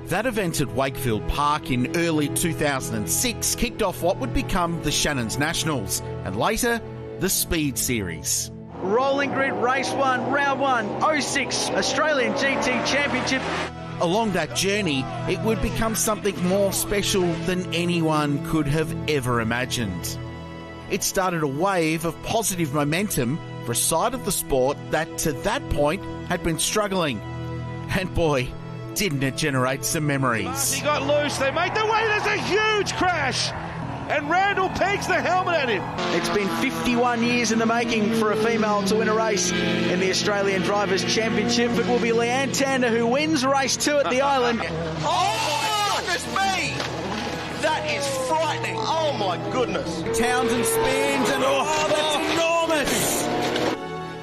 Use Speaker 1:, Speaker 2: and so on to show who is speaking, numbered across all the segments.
Speaker 1: That event at Wakefield Park in early 2006 kicked off what would become the Shannons Nationals and later the Speed Series.
Speaker 2: Rolling grid, race 1, round 1, 06 Australian GT Championship.
Speaker 1: Along that journey, it would become something more special than anyone could have ever imagined. It started a wave of positive momentum for a side of the sport that to that point had been struggling. And boy, didn't it generate some memories.
Speaker 3: He got loose, they make their way, there's a huge crash! And Randall pegs the helmet at him.
Speaker 2: It's been 51 years in the making for a female to win a race in the Australian Drivers' Championship. It will be Leanne Tander who wins race 2 at the Island.
Speaker 4: Oh, my goodness me! That is frightening. Oh, my goodness.
Speaker 1: Townsend spins and that's enormous!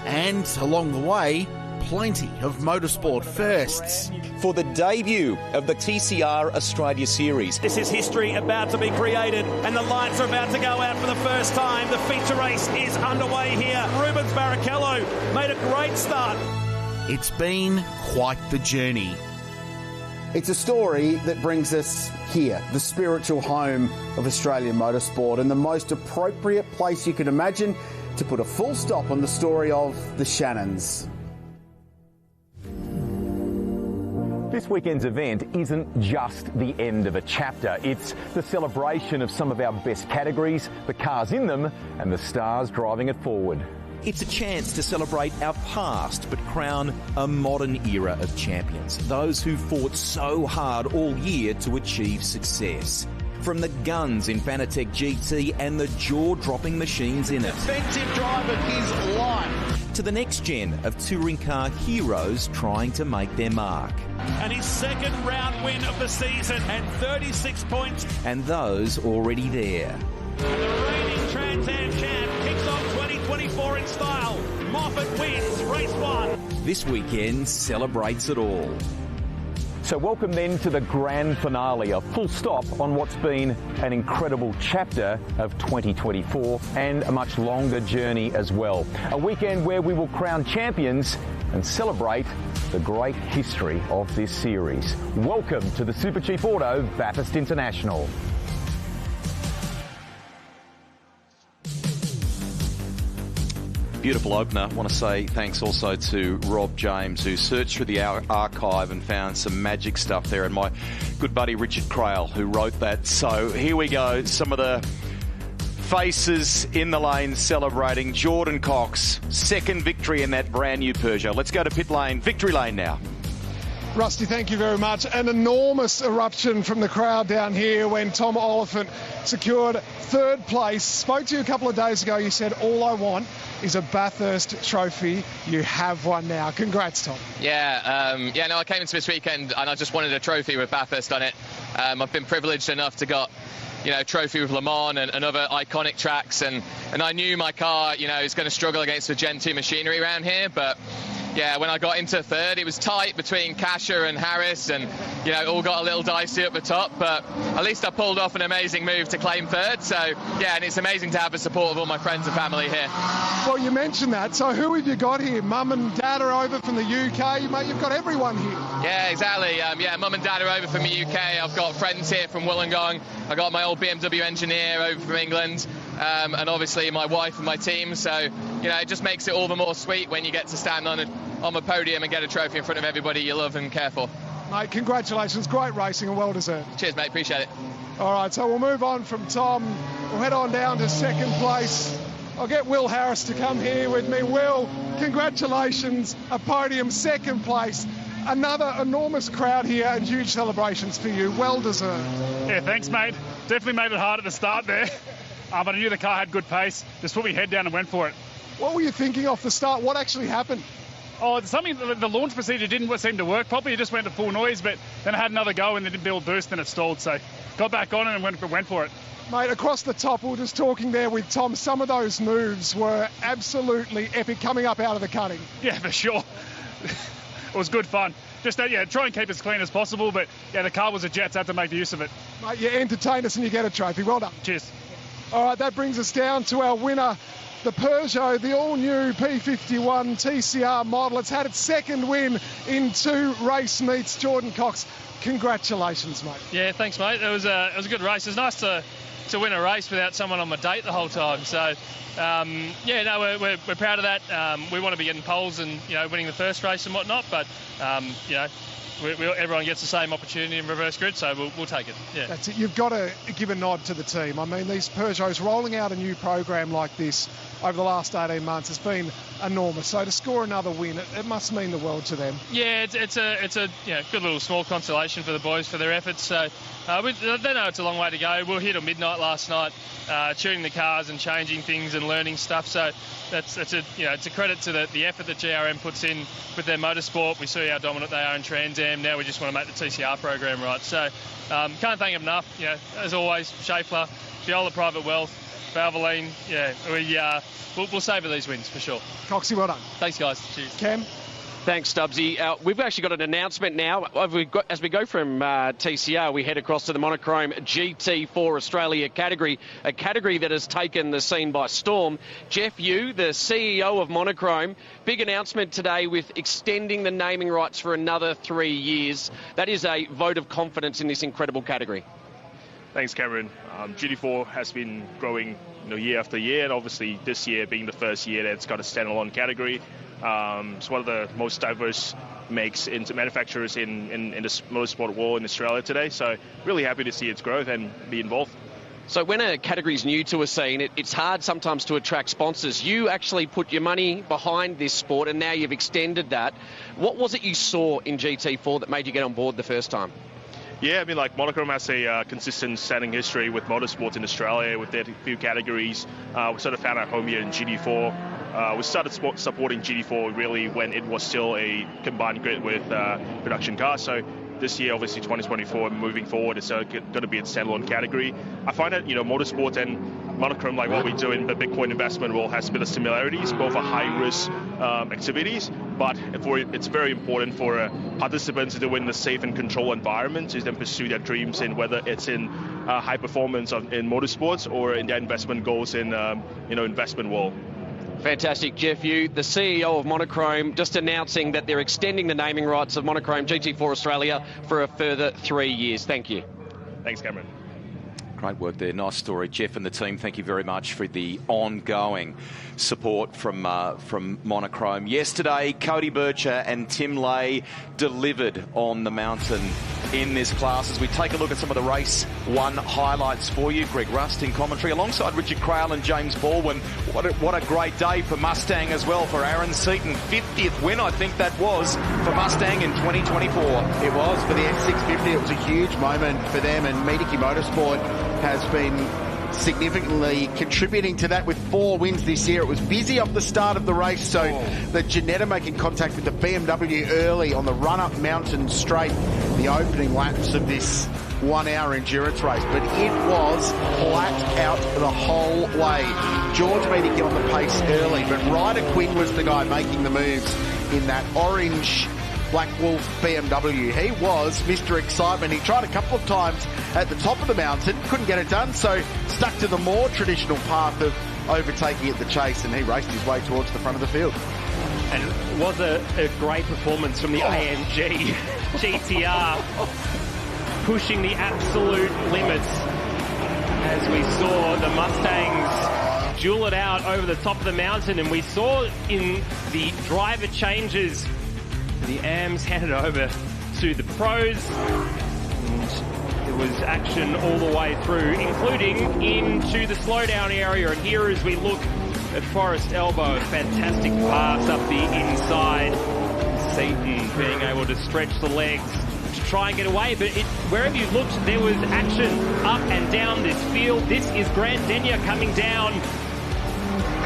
Speaker 1: And along the way, plenty of motorsport firsts.
Speaker 5: For the debut of the TCR Australia Series.
Speaker 6: This is history about to be created and the lights are about to go out for the first time. The feature race is underway here. Rubens Barrichello made a great start.
Speaker 1: It's been quite the journey.
Speaker 7: It's a story that brings us here, the spiritual home of Australian motorsport, and the most appropriate place you can imagine to put a full stop on the story of the Shannons.
Speaker 8: This weekend's event isn't just the end of a chapter. It's the celebration of some of our best categories, the cars in them, and the stars driving it forward.
Speaker 5: It's a chance to celebrate our past but crown a modern era of champions, those who fought so hard all year to achieve success. From the guns in Fanatec GT and the jaw-dropping machines in it.
Speaker 3: Defensive drive of his life.
Speaker 5: To the next gen of touring car heroes trying to make their mark.
Speaker 6: And his second round win of the season and 36 points.
Speaker 5: And those already there.
Speaker 6: And the reigning Trans Am champ kicks off 2024 in style. Moffat wins race 1.
Speaker 5: This weekend celebrates it all.
Speaker 8: So welcome then to the grand finale, a full stop on what's been an incredible chapter of 2024 and a much longer journey as well. A weekend where we will crown champions and celebrate the great history of this series. Welcome to the Super Cheap Auto Bathurst International.
Speaker 9: Beautiful opener. I want to say thanks also to Rob James, who searched through the archive and found some magic stuff there, and my good buddy Richard Crail, who wrote that. So here we go. Some of the faces in the lane celebrating. Jordan Cox, second victory in that brand new Peugeot. Let's go to pit lane, victory lane now.
Speaker 10: Rusty, thank you very much. An enormous eruption from the crowd down here when Tom Oliphant secured third place. Spoke to you a couple of days ago. You said, all I want is a Bathurst trophy. You have one now. Congrats, Tom.
Speaker 11: I came into this weekend and I just wanted a trophy with Bathurst on it. I've been privileged enough to got, trophy with Le Mans and other iconic tracks, and I knew my car, is going to struggle against the Gen 2 machinery around here, but yeah, when I got into third, it was tight between Kasher and Harris, and all got a little dicey at the top, but at least I pulled off an amazing move to claim third. So yeah, and it's amazing to have the support of all my friends and family here.
Speaker 10: Well, you mentioned that, so who have you got here? Mum and Dad are over from the UK, mate. You've got everyone here.
Speaker 11: Yeah, exactly. Mum and Dad are over from the UK. I've got friends here from Wollongong. I got my old BMW engineer over from England, and obviously my wife and my team. So it just makes it all the more sweet when you get to stand on the podium and get a trophy in front of everybody you love and care for.
Speaker 10: Mate, congratulations. Great racing and well deserved.
Speaker 11: Cheers, mate. Appreciate it.
Speaker 10: All right, so we'll move on from Tom. We'll head on down to second place. I'll get Will Harris to come here with me. Will, congratulations. A podium, second place. Another enormous crowd here and huge celebrations for you. Well deserved.
Speaker 12: Yeah, thanks, mate. Definitely made it hard at the start there. But I knew the car had good pace. Just put my head down and went for it.
Speaker 10: What were you thinking off the start? What actually happened?
Speaker 12: Oh, the launch procedure didn't seem to work properly. It just went to full noise, but then I had another go and then did build boost and it stalled. So got back on it and went for it.
Speaker 10: Mate, across the top, we were just talking there with Tom. Some of those moves were absolutely epic coming up out of the cutting.
Speaker 12: Yeah, for sure. It was good fun. Just try and keep it as clean as possible. But yeah, the car was a jet, so I had to make use of it.
Speaker 10: Mate, you entertained us and you get a trophy. Well done.
Speaker 12: Cheers.
Speaker 10: All right, that brings us down to our winner the Peugeot, the all-new P51 TCR model. It's had its second win in 2 race meets. Jordan Cox, congratulations, mate.
Speaker 13: Yeah, thanks, mate. It was a good race. It's nice to win a race without someone on my date the whole time. So, yeah, no, we're proud of that. We want to be getting poles and, you know, winning the first race and whatnot, but, you know, everyone gets the same opportunity in reverse grid, so we'll take it. Yeah.
Speaker 10: That's it. You've got to give a nod to the team. I mean, these Peugeots rolling out a new program like this over the last 18 months has been enormous. So to score another win, it must mean the world to them.
Speaker 13: Yeah, it's a you know, good little small consolation for the boys for their efforts. So they know it's a long way to go. We were here till midnight last night, tuning the cars and changing things and learning stuff. So it's a credit to the effort that GRM puts in with their motorsport. We see how dominant they are in Trans Am. Now we just want to make the TCR program right. So can't thank them enough. You know, as always, Schaeffler, Viola Private Wealth, Valvoline. Yeah, we'll savour these wins for sure.
Speaker 10: Coxie, well done.
Speaker 13: Thanks, guys. Cheers.
Speaker 10: Cam?
Speaker 14: Thanks, Stubbsy. We've actually got an announcement now. As we go from TCR, we head across to the Monochrome GT4 Australia category, a category that has taken the scene by storm. Jeff Yu, the CEO of Monochrome, big announcement today with extending the naming rights for another 3 years. That is a vote of confidence in this incredible category.
Speaker 15: Thanks, Cameron. GT4 has been growing, year after year, and obviously this year being the first year that it's got a standalone category. It's one of the most diverse makes into manufacturers in the motorsport world in Australia today. So really happy to see its growth and be involved.
Speaker 14: So when a category is new to a scene, it's hard sometimes to attract sponsors. You actually put your money behind this sport, and now you've extended that. What was it you saw in GT4 that made you get on board the first time?
Speaker 15: Yeah, I mean, like Monochrome has a consistent standing history with motorsports in Australia with their few categories. We sort of found our home here in GT4. We started supporting GT4 really when it was still a combined grid with production cars. So this year, obviously 2024, moving forward, it's going to be a standalone category. I find that, motorsport and Monochrome, like what we do in the Bitcoin investment world, has a bit of similarities. Both are high-risk activities, but it's very important for participants to do it in a safe and controlled environment to then pursue their dreams, in whether it's in high performance in motorsports or in their investment goals in investment world.
Speaker 14: Fantastic. Jeff Yu, the CEO of Monochrome, just announcing that they're extending the naming rights of Monochrome GT4 Australia for a further 3 years. Thank you.
Speaker 15: Thanks, Cameron.
Speaker 5: Great work there. Nice story. Jeff and the team, thank you very much for the ongoing support from Monochrome. Yesterday, Cody Bircher and Tim Lay delivered on the mountain in this class. As we take a look at some of the race one highlights for you, Greg Rust in commentary alongside Richard Craill and James Baldwin. What a great day for Mustang as well, for Aaron Seaton. 50th win, I think that was, for Mustang in 2024.
Speaker 1: It was for the X650. It was a huge moment for them, and Mediki Motorsport has been significantly contributing to that with 4 wins this year. It was busy off the start of the race, so the Ginetta making contact with the BMW early on the run-up mountain straight, the opening laps of this 1-hour endurance race, but it was flat out the whole way. George Mediki on the pace early, but Ryder Quinn was the guy making the moves in that orange Black Wolf BMW. He was Mr. Excitement. He tried a couple of times at the top of the mountain, couldn't get it done, so stuck to the more traditional path of overtaking at the chase, and he raced his way towards the front of the field.
Speaker 16: And it was a great performance from the AMG GTR, pushing the absolute limits as we saw the Mustangs duel it out over the top of the mountain, and we saw in the driver changes the AMs handed over to the pros, and there was action all the way through, including into the slowdown area. And here as we look at Forest Elbow, fantastic pass up the inside. Seaton being able to stretch the legs to try and get away, but wherever you looked, there was action up and down this field. This is Grant Denyer coming down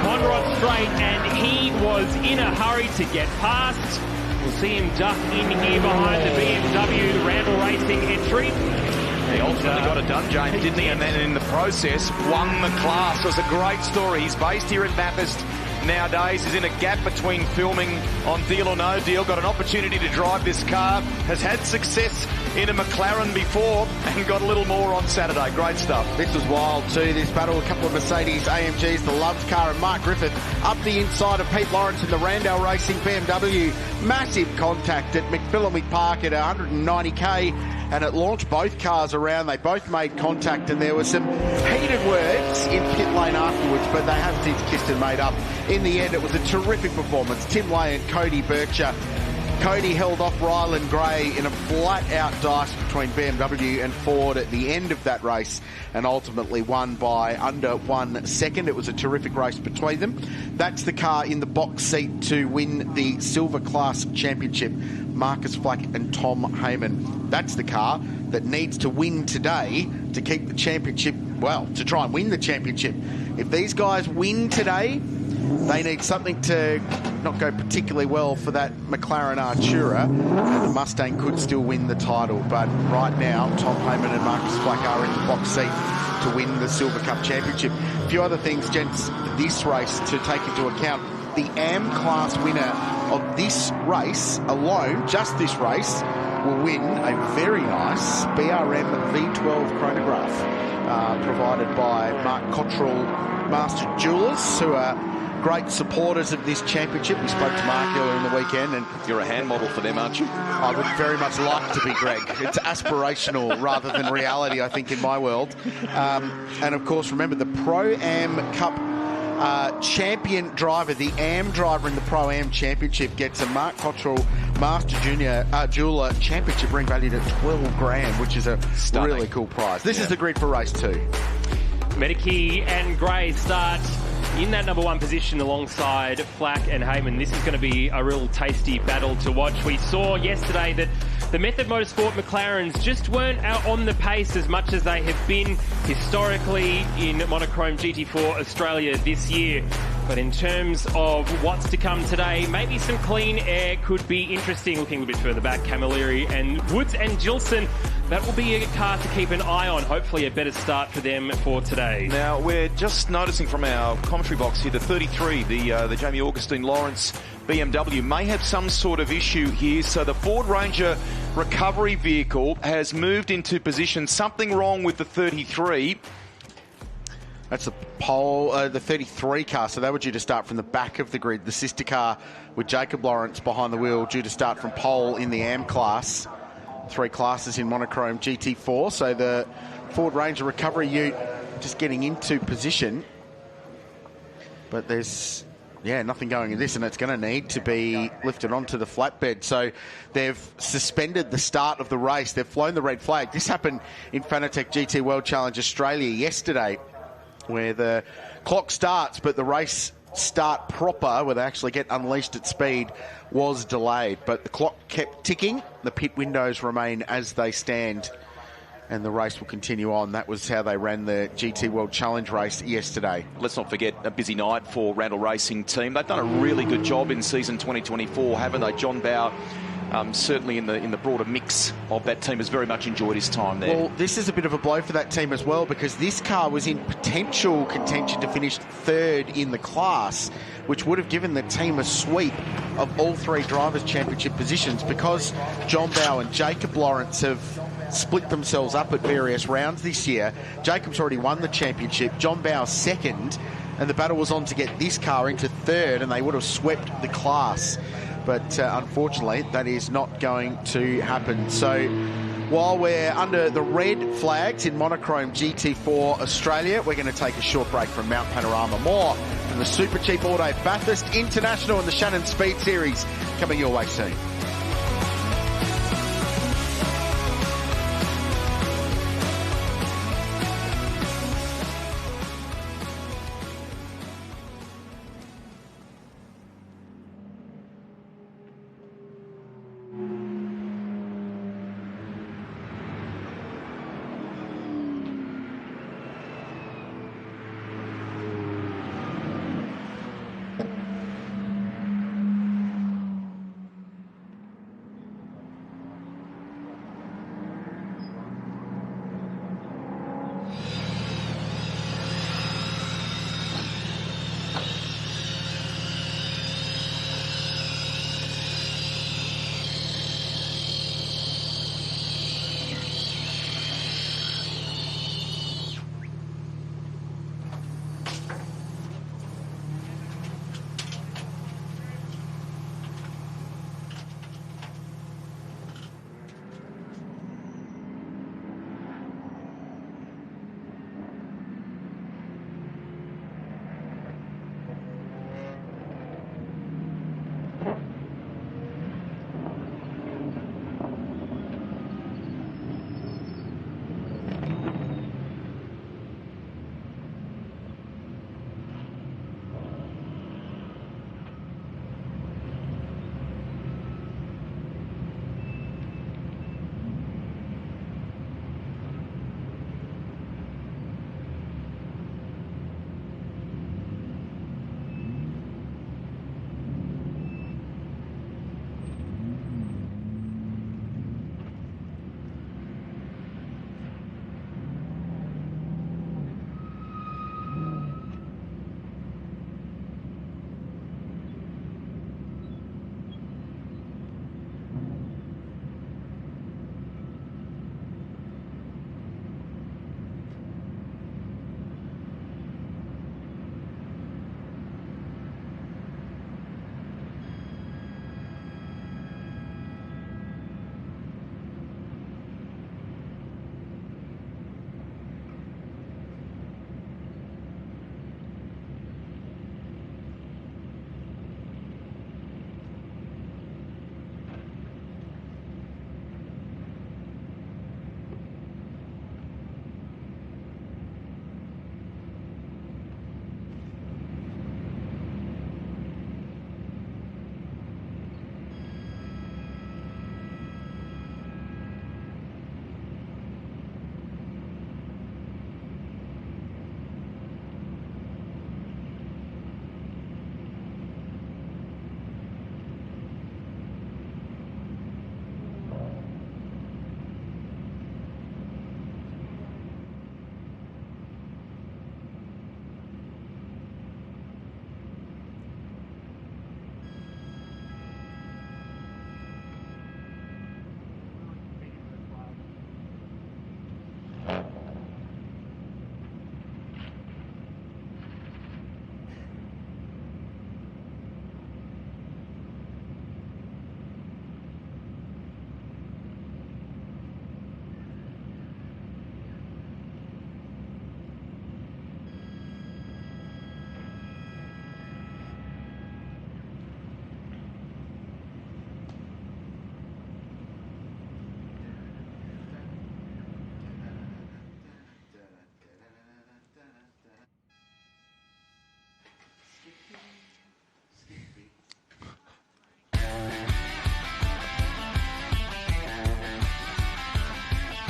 Speaker 16: Conrod Straight, and he was in a hurry to get past. We'll see him duck in here behind the BMW, the Randall Racing entry.
Speaker 5: He ultimately got it done, James, didn't he? And then in the process, won the class. It was a great story. He's based here at Bathurst, nowadays. He's in a gap between filming on Deal or No Deal. Got an opportunity to drive this car. Has had success in a McLaren before and got a little more on Saturday. Great stuff.
Speaker 1: This was wild too, this battle. A couple of Mercedes AMGs, the Loved car, and Mark Griffith up the inside of Pete Lawrence in the Randall Racing BMW. Massive contact at McPhillamy Park at 190k, and it launched both cars around. They both made contact, and there were some heated words in pit lane afterwards, but they have since kissed and made up. In the end, it was a terrific performance. Tim Lay and Cody Bircher. Cody held off Ryland Gray in a flat-out dice between BMW and Ford at the end of that race, and ultimately won by under 1 second. It was a terrific race between them. That's the car in the box seat to win the Silver Class Championship, Marcus Flack and Tom Heyman. That's the car that needs to win today to keep the championship, well, to try and win the championship. If these guys win today, they need something to not go particularly well for that McLaren Artura, and the Mustang could still win the title. But right now, Tom Heyman and Marcus Flack are in the box seat to win the Silver Cup Championship. A few other things, gents, this race to take into account. The AM class winner of this race alone, just this race, will win a very nice BRM V12 chronograph provided by Mark Cottrell Master Jewelers, who are great supporters of this championship. We spoke to Mark earlier in the weekend, and
Speaker 5: you're a hand model for them, aren't you?
Speaker 1: I would very much like to be, Greg. It's aspirational rather than reality, I think, in my world. And of course, remember the Pro-Am Cup champion driver, the AM driver in the Pro-Am Championship, gets a Mark Cottrell Master Jeweler Championship ring valued at 12 grand, which is a really cool prize. This is the grid for race 2.
Speaker 16: Medicare and Gray start in that number 1 position alongside Flack and Heyman. This is going to be a real tasty battle to watch. We saw yesterday that the Method Motorsport McLarens just weren't out on the pace as much as they have been historically in Monochrome GT4 Australia this year. But in terms of what's to come today, maybe some clean air could be interesting. Looking a bit further back, Camilleri and Woods and Gilson, that will be a car to keep an eye on. Hopefully a better start for them for today.
Speaker 5: Now, we're just noticing from our commentary box here, the 33, the Jamie Augustine Lawrence BMW may have some sort of issue here. So the Ford Ranger recovery vehicle has moved into position. Something wrong with the 33.
Speaker 1: That's the pole, the 33 car, so they were due to start from the back of the grid. The sister car with Jacob Lawrence behind the wheel, due to start from pole in the AM class. 3 classes in Monochrome GT4, so the Ford Ranger recovery ute just getting into position. But there's, nothing going in this, and it's going to need to be lifted onto the flatbed. So they've suspended the start of the race. They've flown the red flag. This happened in Fanatec GT World Challenge Australia yesterday, where the clock starts, but the race start proper, where they actually get unleashed at speed, was delayed. But the clock kept ticking. The pit windows remain as they stand, and the race will continue on. That was how they ran the GT World Challenge race yesterday.
Speaker 5: Let's not forget a busy night for Randall Racing team. They've done a really good job in season 2024, haven't they? John Bauer, certainly in the broader mix of that team, has very much enjoyed his time there.
Speaker 1: Well, this is a bit of a blow for that team as well, because this car was in potential contention to finish 3rd in the class, which would have given the team a sweep of all 3 Drivers' Championship positions, because John Bauer and Jacob Lawrence have split themselves up at various rounds this year. Jacob's already won the championship, John Bauer 2nd, and the battle was on to get this car into 3rd, and they would have swept the class. But unfortunately, that is not going to happen. So while we're under the red flags in Monochrome GT4 Australia, we're going to take a short break from Mount Panorama. More from the Super Cheap Auto Bathurst International and the Shannon Speed Series coming your way soon.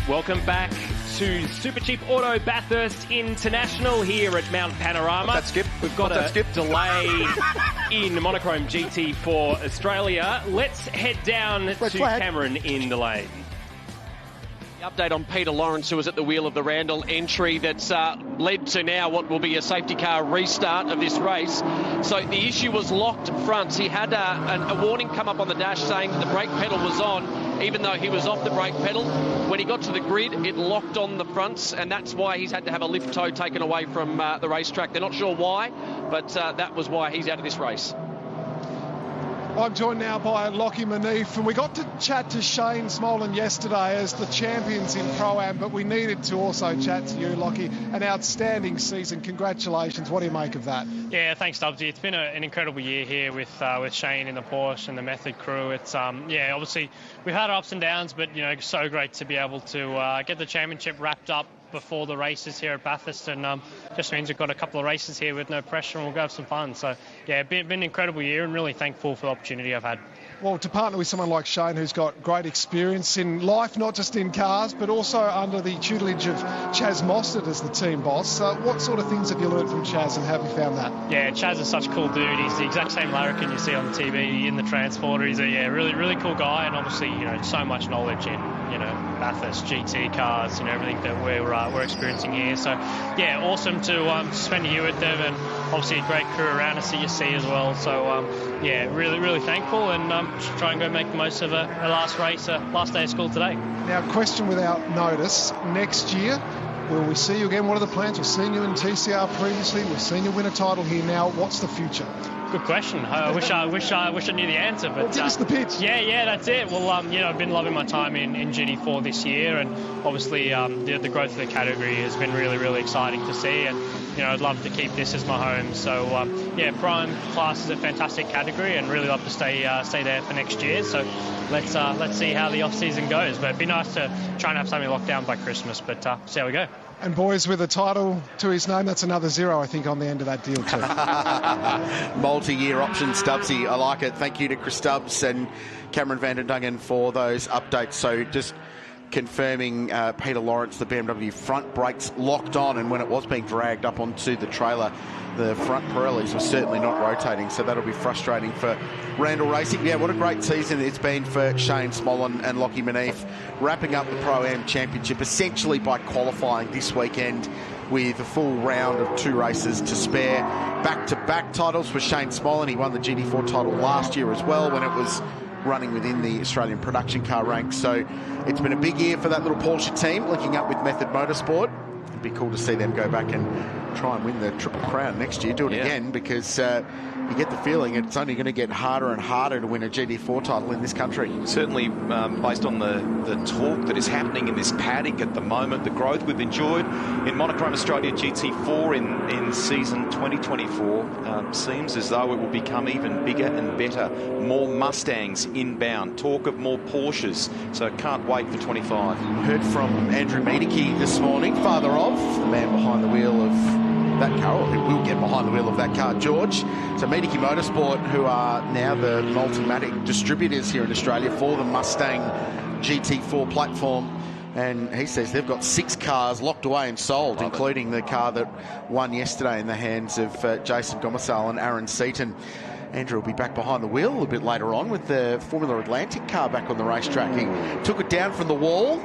Speaker 16: Welcome back to Supercheap Auto Bathurst International here at Mount Panorama.
Speaker 9: What's that, Skip?
Speaker 16: We've got a delay in Monochrome GT4 Australia. Let's head down to Cameron in the lane.
Speaker 14: Update on Peter Lawrence, who was at the wheel of the Randall entry that's led to now what will be a safety car restart of this race. So the issue was locked fronts. He had a warning come up on the dash saying that the brake pedal was on, even though he was off the brake pedal. When he got to the grid, it locked on the fronts, and that's why he's had to have a lift toe taken away from the racetrack. They're not sure why, but that was why he's out of this race.
Speaker 10: I'm joined now by Lockie Manif, and we got to chat to Shane Smolin yesterday as the champions in Pro-Am, but we needed to also chat to you, Lockie. An outstanding season. Congratulations. What do you make of that?
Speaker 13: Yeah, thanks, Dubsy. It's been an incredible year here with Shane in the Porsche and the Method crew. It's yeah, obviously we've had our ups and downs, but so great to be able to get the championship wrapped up before the races here at Bathurst, and just means we've got a couple of races here with no pressure and we'll go have some fun. So yeah, been an incredible year and really thankful for the opportunity I've had.
Speaker 10: Well, to partner with someone like Shane, who's got great experience in life, not just in cars, but also under the tutelage of Chaz Mostert as the team boss. What sort of things have you learned from Chaz, and how have you found that?
Speaker 13: Yeah, Chaz is such a cool dude. He's the exact same larrikin you see on the TV in the Transporter. He's a really cool guy, and obviously so much knowledge in Bathurst GT cars, everything that we're experiencing here. So yeah, awesome to spend a year with them, and obviously a great crew around us that you see as well. So yeah, really thankful, and try and go make the most of a last race, last day of school today.
Speaker 10: Now, question without notice. Next year, will we see you again? What are the plans? We've seen you in TCR previously. We've seen you win a title here now. What's the future?
Speaker 13: Good question. I wish I knew the answer, but
Speaker 10: give us the pitch.
Speaker 13: Yeah, that's it. Well, I've been loving my time in GT4 this year, and obviously the growth of the category has been really exciting to see, and I'd love to keep this as my home. So yeah, Prime Class is a fantastic category, and really love to stay there for next year. So let's see how the off season goes. But it'd be nice to try and have something locked down by Christmas. But see how we go.
Speaker 10: And boys, with a title to his name, that's another 0, I think, on the end of that deal too.
Speaker 1: Multi-year option, Stubbsy. I like it. Thank you to Chris Stubbs and Cameron van den Dungen for those updates. So just confirming Peter Lawrence, the BMW front brakes locked on, and when it was being dragged up onto the trailer, the front Pirellis were certainly not rotating, so that'll be frustrating for Randall Racing. Yeah, what a great season it's been for Shane Smolin and Lockie Manif, wrapping up the Pro-Am Championship essentially by qualifying this weekend with a full round of 2 races to spare. Back-to-back titles for Shane Smolin. He won the GT4 title last year as well when it was running within the Australian production car ranks. So it's been a big year for that little Porsche team, linking up with Method Motorsport. It'd be cool to see them go back and try and win the Triple Crown next year. Do it again, because you get the feeling it's only going to get harder and harder to win a GT4 title in this country.
Speaker 5: Certainly, based on the talk that is happening in this paddock at the moment, the growth we've enjoyed in Monochrome Australia GT4 in season 2024 seems as though it will become even bigger and better. More Mustangs inbound, talk of more Porsches, so can't wait for 25.
Speaker 1: Heard from Andrew Miedeke this morning, father of the man behind the wheel of that car, or who will get behind the wheel of that car, George. So Miedeke Motorsport, who are now the Multimatic distributors here in Australia for the Mustang GT4 platform, and he says they've got 6 cars locked away and sold, including the car that won yesterday in the hands of Jason Gomersal and Aaron Seaton. Andrew will be back behind the wheel a little bit later on with the Formula Atlantic car back on the racetrack. He took it down from the wall,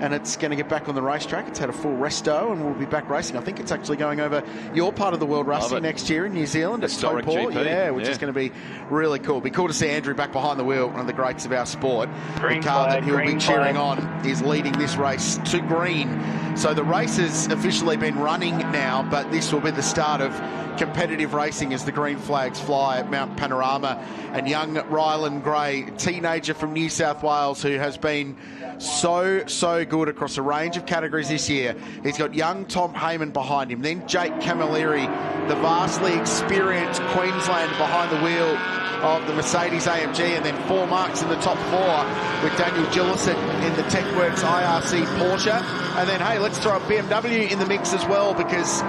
Speaker 1: and it's going to get back on the racetrack. It's had a full resto, and we'll be back racing. I think it's actually going over your part of the world, Rusty, next year in New Zealand at
Speaker 5: Historic
Speaker 1: Toport.
Speaker 5: GP.
Speaker 1: Yeah, which is going to be really cool. It'll be cool to see Andrew back behind the wheel, one of the greats of our sport. The car that he'll be cheering on is leading this race to green. So the race has officially been running now, but this will be the start of competitive racing as the green flags fly at Mount Panorama. And young Rylan Gray, teenager from New South Wales, who has been so good across a range of categories this year. He's got young Tom Heyman behind him, then Jake Camilleri, the vastly experienced Queenslander behind the wheel of the Mercedes AMG, and then 4 marks in the top 4 with Daniel Gillison in the TechWorks IRC Porsche. And then, hey, let's throw a BMW in the mix as well, because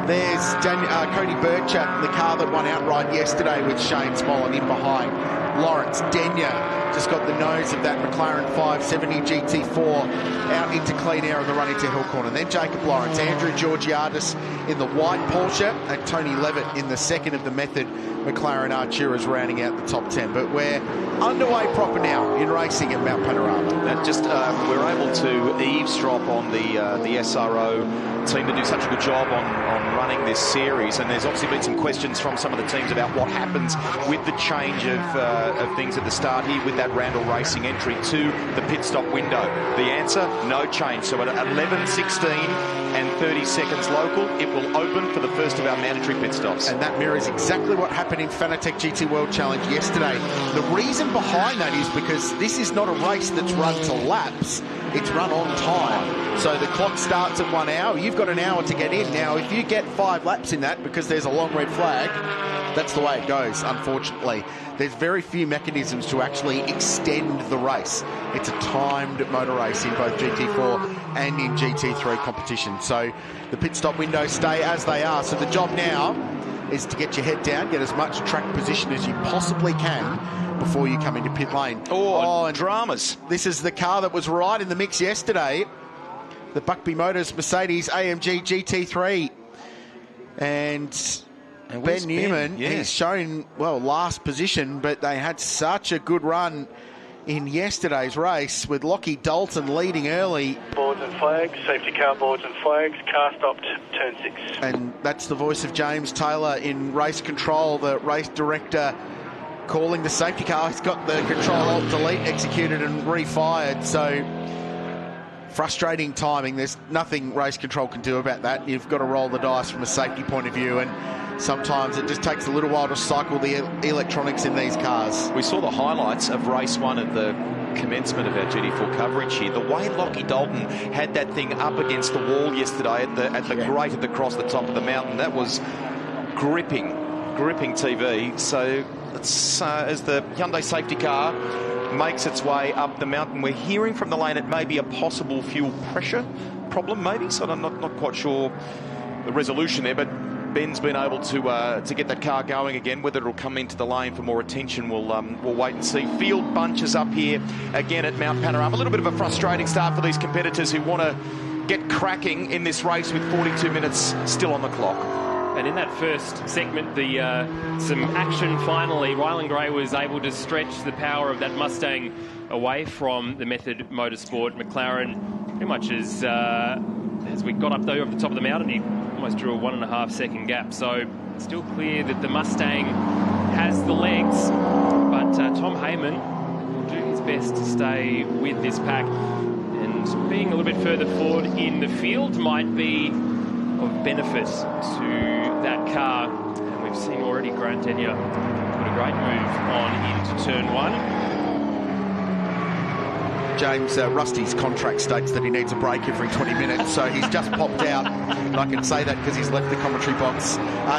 Speaker 1: there's Cody Birchap, the car that won outright yesterday with Shane Smolin in behind. Lawrence Denyer just got the nose of that McLaren 570 GT4 out into clean air on the run into Hill Corner. Then Jacob Lawrence, Andrew Georgiadis in the white Porsche, and Tony Levitt in the second of the method McLaren Arturas rounding out the top 10. But we're underway proper now in racing at Mount Panorama.
Speaker 5: And just we're able to eavesdrop on the SRO team to do such a good job on running this series, and there's obviously been some questions from some of the teams about what happens with the change of things at the start here with that Randall Racing entry to the pit stop window. The answer, no change. So at 11:16 and 30 seconds local, it will open for the first of our mandatory pit stops.
Speaker 1: And that mirrors exactly what happened in Fanatec GT World Challenge yesterday. The reason behind that is because this is not a race that's run to laps, it's run on time. So the clock starts at 1 hour, you've got an hour to get in. Now, if you get 5 laps in that because there's a long red flag, that's the way it goes, unfortunately. There's very few mechanisms to actually extend the race. It's a timed motor race in both GT4 and in GT3 competition. So the pit stop windows stay as they are. So the job now is to get your head down, get as much track position as you possibly can before you come into pit lane.
Speaker 5: Oh, and dramas.
Speaker 1: This is the car that was right in the mix yesterday. The Buckby Motors Mercedes AMG GT3. And Ben Newman, he's shown, well, last position, but they had such a good run in yesterday's race with Lockie Dalton leading early.
Speaker 17: Boards and flags, safety car boards and flags, car stopped, turn 6.
Speaker 1: And that's the voice of James Taylor in race control, the race director calling the safety car. He's got the Control-Alt-Delete executed and refired, so frustrating timing. There's nothing race control can do about that. You've got to roll the dice from a safety point of view, and sometimes it just takes a little while to cycle the electronics in these cars.
Speaker 5: We saw the highlights of race 1 at the commencement of our GT4 coverage here. The way Lockie Dalton had that thing up against the wall yesterday at the grate across the top of the mountain, that was gripping TV. So it's, as the Hyundai safety car makes its way up the mountain, we're hearing from the lane it may be a possible fuel pressure problem, maybe. So I'm not quite sure the resolution there, but Ben's been able to get that car going again. Whether it'll come into the lane for more attention, we'll wait and see. Field bunches up here again at Mount Panorama. A little bit of a frustrating start for these competitors who want to get cracking in this race with 42 minutes still on the clock.
Speaker 16: And in that first segment, some action finally. Rylan Gray was able to stretch the power of that Mustang away from the Method Motorsport. McLaren pretty much as we got up there over the top of the mountain, he almost drew a 1.5 second gap. So still clear that the Mustang has the legs, but Tom Heyman will do his best to stay with this pack, and being a little bit further forward in the field might be of benefit to that car. And we've seen already Grant Denyer put a great move on into turn 1.
Speaker 1: James, Rusty's contract states that he needs a break every 20 minutes, so he's just popped out. And I can say that because he's left the commentary box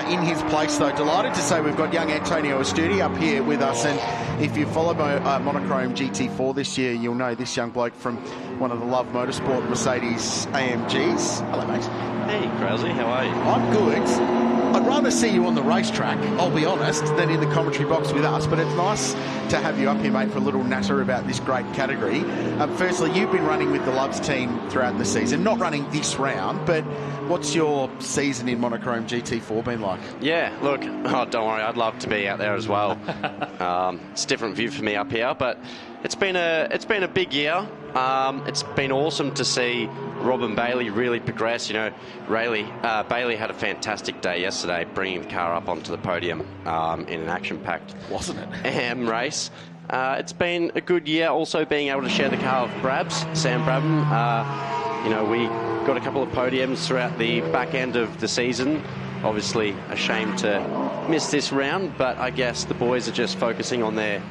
Speaker 1: in his place, though. Delighted to say we've got young Antonio Estudi up here with us, and if you follow Monochrome GT4 this year, you'll know this young bloke from one of the Love Motorsport Mercedes AMGs. Hello, mate.
Speaker 18: Hey, Krause, how are you?
Speaker 1: I'm good. I'd rather see you on the racetrack, I'll be honest, than in the commentary box with us, but it's nice to have you up here, mate, for a little natter about this great category. Firstly, you've been running with the Loves team throughout the season, not running this round, but what's your season in Monochrome GT4 been like?
Speaker 18: Yeah, look, don't worry, I'd love to be out there as well. It's a different view for me up here, but it's been a big year. It's been awesome to see Robin Bailey really progress. You know, Bailey had a fantastic day yesterday, bringing the car up onto the podium in an action-packed,
Speaker 1: wasn't it,
Speaker 18: race. It's been a good year. Also being able to share the car with Sam Brabham. You know, we got a couple of podiums throughout the back end of the season. Obviously, a shame to miss this round, but I guess the boys are just focusing on their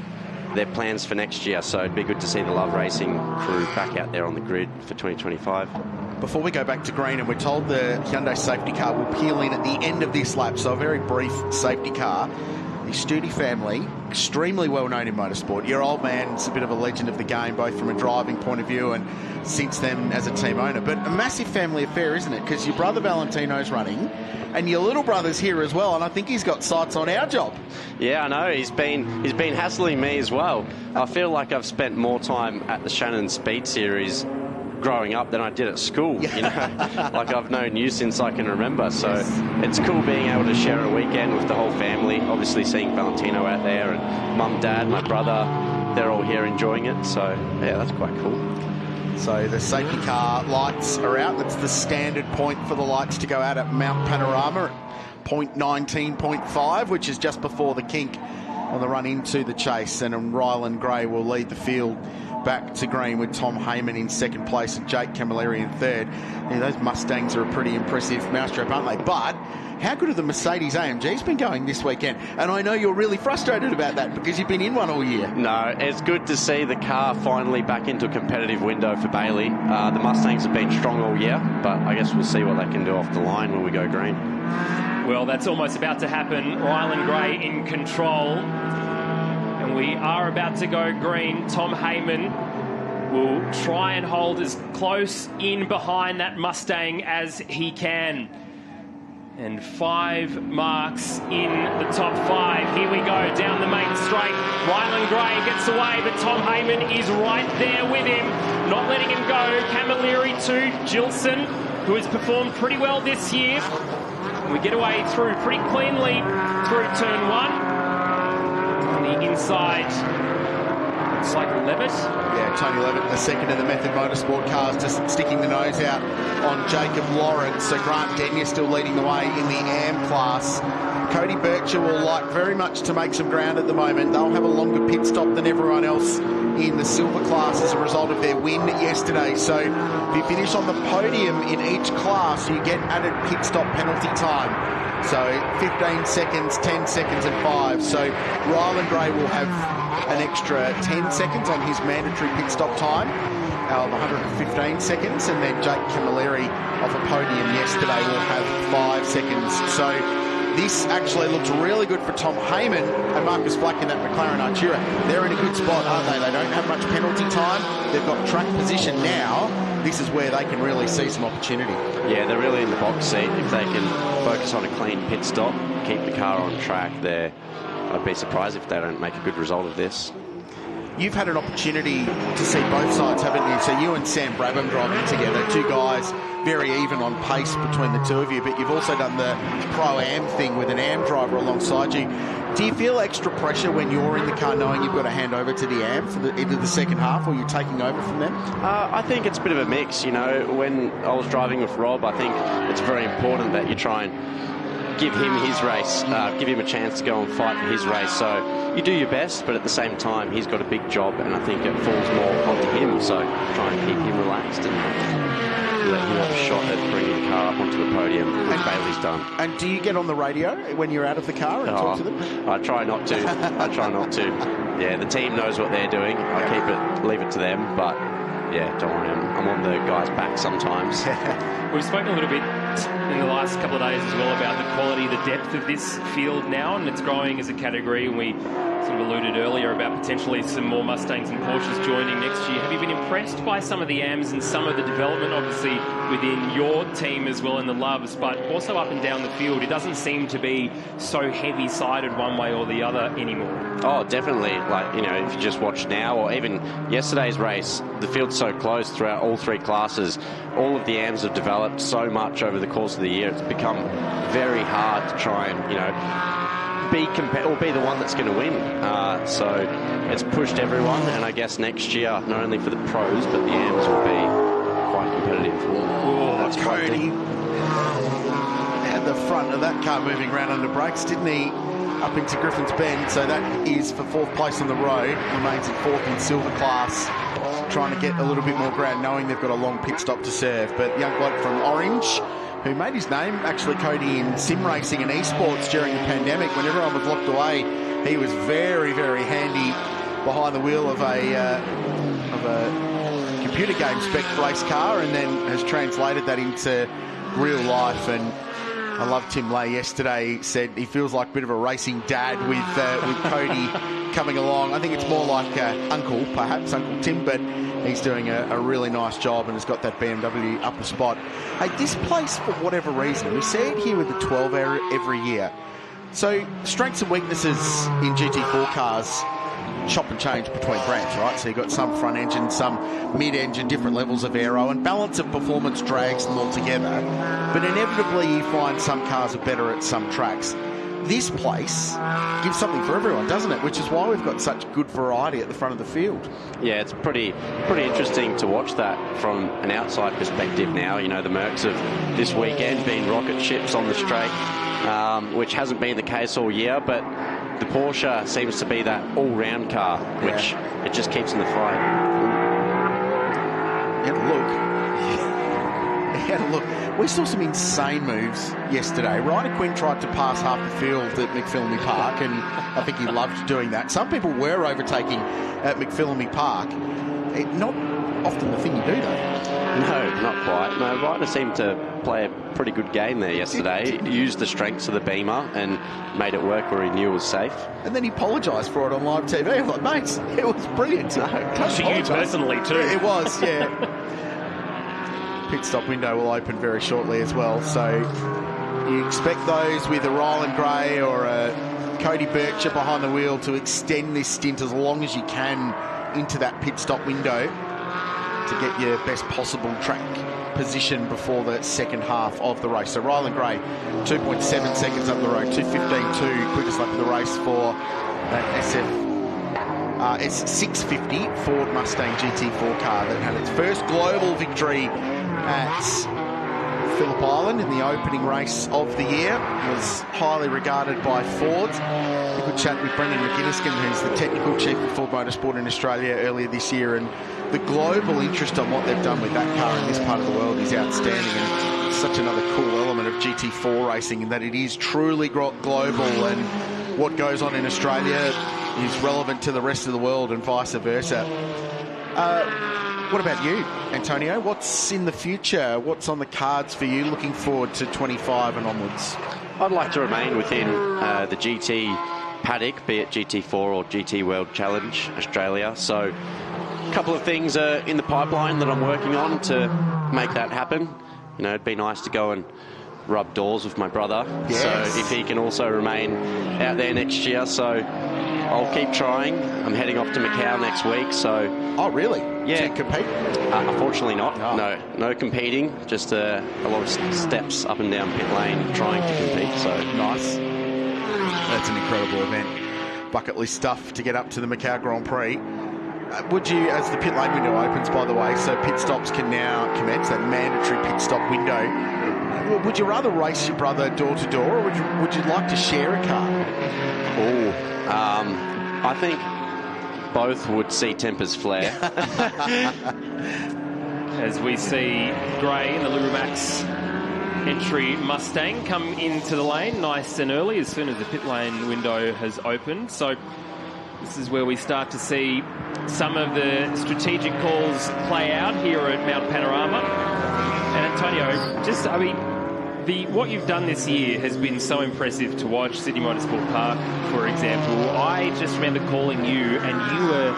Speaker 18: plans for next year, so it'd be good to see the Love Racing crew back out there on the grid for 2025.
Speaker 1: Before we go back to green, and we're told the Hyundai safety car will peel in at the end of this lap, so a very brief safety car. The Studi family, extremely well known in motorsport. Your old man's a bit of a legend of the game, both from a driving point of view and since then as a team owner. But a massive family affair, isn't it? Because your brother Valentino's running and your little brother's here as well, and I think he's got sights on our job.
Speaker 18: Yeah, I know. He's been hassling me as well. I feel like I've spent more time at the Shannon Speed Series growing up than I did at school. You know, like I've known you since I can remember. So it's cool being able to share a weekend with the whole family. Obviously seeing Valentino out there and mum, dad, my brother, they're all here enjoying it. So yeah, that's quite cool.
Speaker 1: So the safety car lights are out. That's the standard point for the lights to go out at Mount Panorama at 19.5, which is just before the kink on the run into the chase. And Ryland Gray will lead the field back to green with Tom Heyman in second place and Jake Camilleri in third. Yeah, those Mustangs are a pretty impressive mousetrap, aren't they? But how good have the Mercedes AMGs been going this weekend? And I know you're really frustrated about that because you've been in one all year.
Speaker 18: No, it's good to see the car finally back into a competitive window for Bailey. The Mustangs have been strong all year, but I guess we'll see what they can do off the line when we go green.
Speaker 16: Well, that's almost about to happen. Ryland Gray in control. And we are about to go green. Tom Heyman will try and hold as close in behind that Mustang as he can. And 5 marks in the top 5. Here we go down the main straight. Ryland Gray gets away, but Tom Heyman is right there with him, not letting him go. Camilleri to Gilson, who has performed pretty well this year. We get away through pretty cleanly through turn 1. On the inside, it's like Levitt.
Speaker 1: Yeah, Tony Levitt, the second of the Method Motorsport cars, just sticking the nose out on Jacob Lawrence. So Grant Denyer still leading the way in the AM class. Cody Bircher will like very much to make some ground at the moment. They'll have a longer pit stop than everyone else in the silver class as a result of their win yesterday. So if you finish on the podium in each class, you get added pit stop penalty time. So 15 seconds, 10 seconds and 5. So Ryland Gray will have an extra 10 seconds on his mandatory pit stop time of 115 seconds. And then Jake Camilleri off a podium yesterday will have 5 seconds. So this actually looks really good for Tom Heyman and Marcus Black in that McLaren Artura. They're in a good spot, aren't they? They don't have much penalty time. They've got track position now. This is where they can really see some opportunity.
Speaker 18: Yeah, they're really in the box seat. If they can focus on a clean pit stop, keep the car on track, I'd be surprised if they don't make a good result of this.
Speaker 1: You've had an opportunity to see both sides, haven't you? So you and Sam Brabham driving together, two guys very even on pace between the two of you, but you've also done the Pro-Am thing with an AM driver alongside you. Do you feel extra pressure when you're in the car knowing you've got to hand over to the AM for either the second half or you're taking over from them?
Speaker 18: I think it's a bit of a mix. You know, when I was driving with Rob, I think it's very important that you try and give him his race, give him a chance to go and fight for his race. So you do your best, but at the same time, he's got a big job, and I think it falls more onto him. So try and keep him relaxed and let him have a shot at bringing the car up onto the podium, which Bailey's done.
Speaker 1: And do you get on the radio when you're out of the car and talk to them?
Speaker 18: I try not to. I try not to. Yeah, the team knows what they're doing. I leave it to them, but yeah, don't worry, I'm on the guy's back sometimes.
Speaker 16: We've spoken a little bit in the last couple of days as well about the quality, the depth of this field now, and it's growing as a category, and we sort of alluded earlier about potentially some more Mustangs and Porsches joining next year. Have you been impressed by some of the AMs and some of the development, obviously, within your team as well in the Loves, but also up and down the field? It doesn't seem to be so heavy-sided one way or the other anymore.
Speaker 18: Oh, definitely. Like, you know, if you just watch now or even yesterday's race, the field's so close throughout all three classes. All of the AMs have developed so much over the course of the year. It's become very hard to try and, you know, be the one that's going to win. So it's pushed everyone, and I guess next year, not only for the pros, but the AMs will be quite competitive.
Speaker 1: Oh, that's Cody at the front of that car moving around under brakes, didn't he? Up into Griffin's Bend, so that is for 4th place on the road, remains in 4th in silver class, trying to get a little bit more ground, knowing they've got a long pit stop to serve. But young bloke from Orange, who made his name, actually, Cody, in sim racing and esports during the pandemic, when everyone was locked away, he was very, very handy behind the wheel of a computer game spec race car, and then has translated that into real life. And I love Tim Lay yesterday. He said he feels like a bit of a racing dad with Cody coming along. I think it's more like Uncle Tim, but he's doing a really nice job and has got that BMW upper spot. Hey, this place, for whatever reason, we see it here with the 12 every year. So strengths and weaknesses in GT4 cars chop and change between brands, right? So you've got some front engine, some mid-engine, different levels of aero, and balance of performance drags them all together. But inevitably you find some cars are better at some tracks. This place gives something for everyone, doesn't it? Which is why we've got such good variety at the front of the field. Yeah, it's pretty interesting to watch that from an outside perspective now. You know, the Mercs of this weekend being rocket ships on the straight, which hasn't been the case all year, but the Porsche seems to be that all-round car, which it just keeps in the fight. Look, we saw some insane moves yesterday. Ryder Quinn tried to pass half the field at McPhillamy Park, and I think he loved doing that. Some people were overtaking at McPhillamy Park. Not often the thing you do, though. No, not quite. No, Ryder seemed to play a pretty good game there yesterday. Used the strengths of the Beamer and made it work where he knew it was safe. And then he apologised for it on live TV. I thought, mates, it was brilliant. No,
Speaker 16: to you personally, too.
Speaker 1: It was, yeah. Pit stop window will open very shortly as well, so you expect those with a Ryland Gray or a Cody Bircher behind the wheel to extend this stint as long as you can into that pit stop window to get your best possible track position before the second half of the race. So Ryland Gray, 2.7 seconds up the road, 2:15.2, quickest lap of the race for that S650 Ford Mustang GT4 car that had its first global victory at Phillip Island in the opening race of the year. It was highly regarded by Ford. A good chat with Brendan McGinniskin, who's the technical chief of Ford Motorsport in Australia earlier this year, and the global interest on what they've done with that car in this part of the world is outstanding, and it's such another cool element of GT4 racing in that it is truly global, and what goes on in Australia is relevant to the rest of the world and vice versa. What about you, Antonio? What's in the future? What's on the cards for you looking forward to 25 and onwards?
Speaker 18: I'd like to remain within the GT paddock, be it GT4 or GT World Challenge Australia. So a couple of things are in the pipeline that I'm working on to make that happen. You know, it'd be nice to go and rub doors with my brother. Yes. So if he can also remain out there next year. So I'll keep trying. I'm heading off to Macau next week, so...
Speaker 1: Oh, really?
Speaker 18: Yeah.
Speaker 1: To compete?
Speaker 18: Unfortunately not. Oh. No competing. Just a lot of steps up and down pit lane trying to compete, so...
Speaker 1: Nice. That's an incredible event. Bucket list stuff to get up to the Macau Grand Prix. Would you, as the pit lane window opens, by the way, so pit stops can now commence, that mandatory pit stop window, would you rather race your brother door to door, or would you like to share a car?
Speaker 18: I think both would see tempers flare.
Speaker 16: As we see Gray in the Lurumax entry Mustang come into the lane nice and early as soon as the pit lane window has opened. So this is where we start to see some of the strategic calls play out here at Mount Panorama. And Antonio, just, I mean, what you've done this year has been so impressive to watch. Sydney Motorsport Park, for example. I just remember calling you, and you were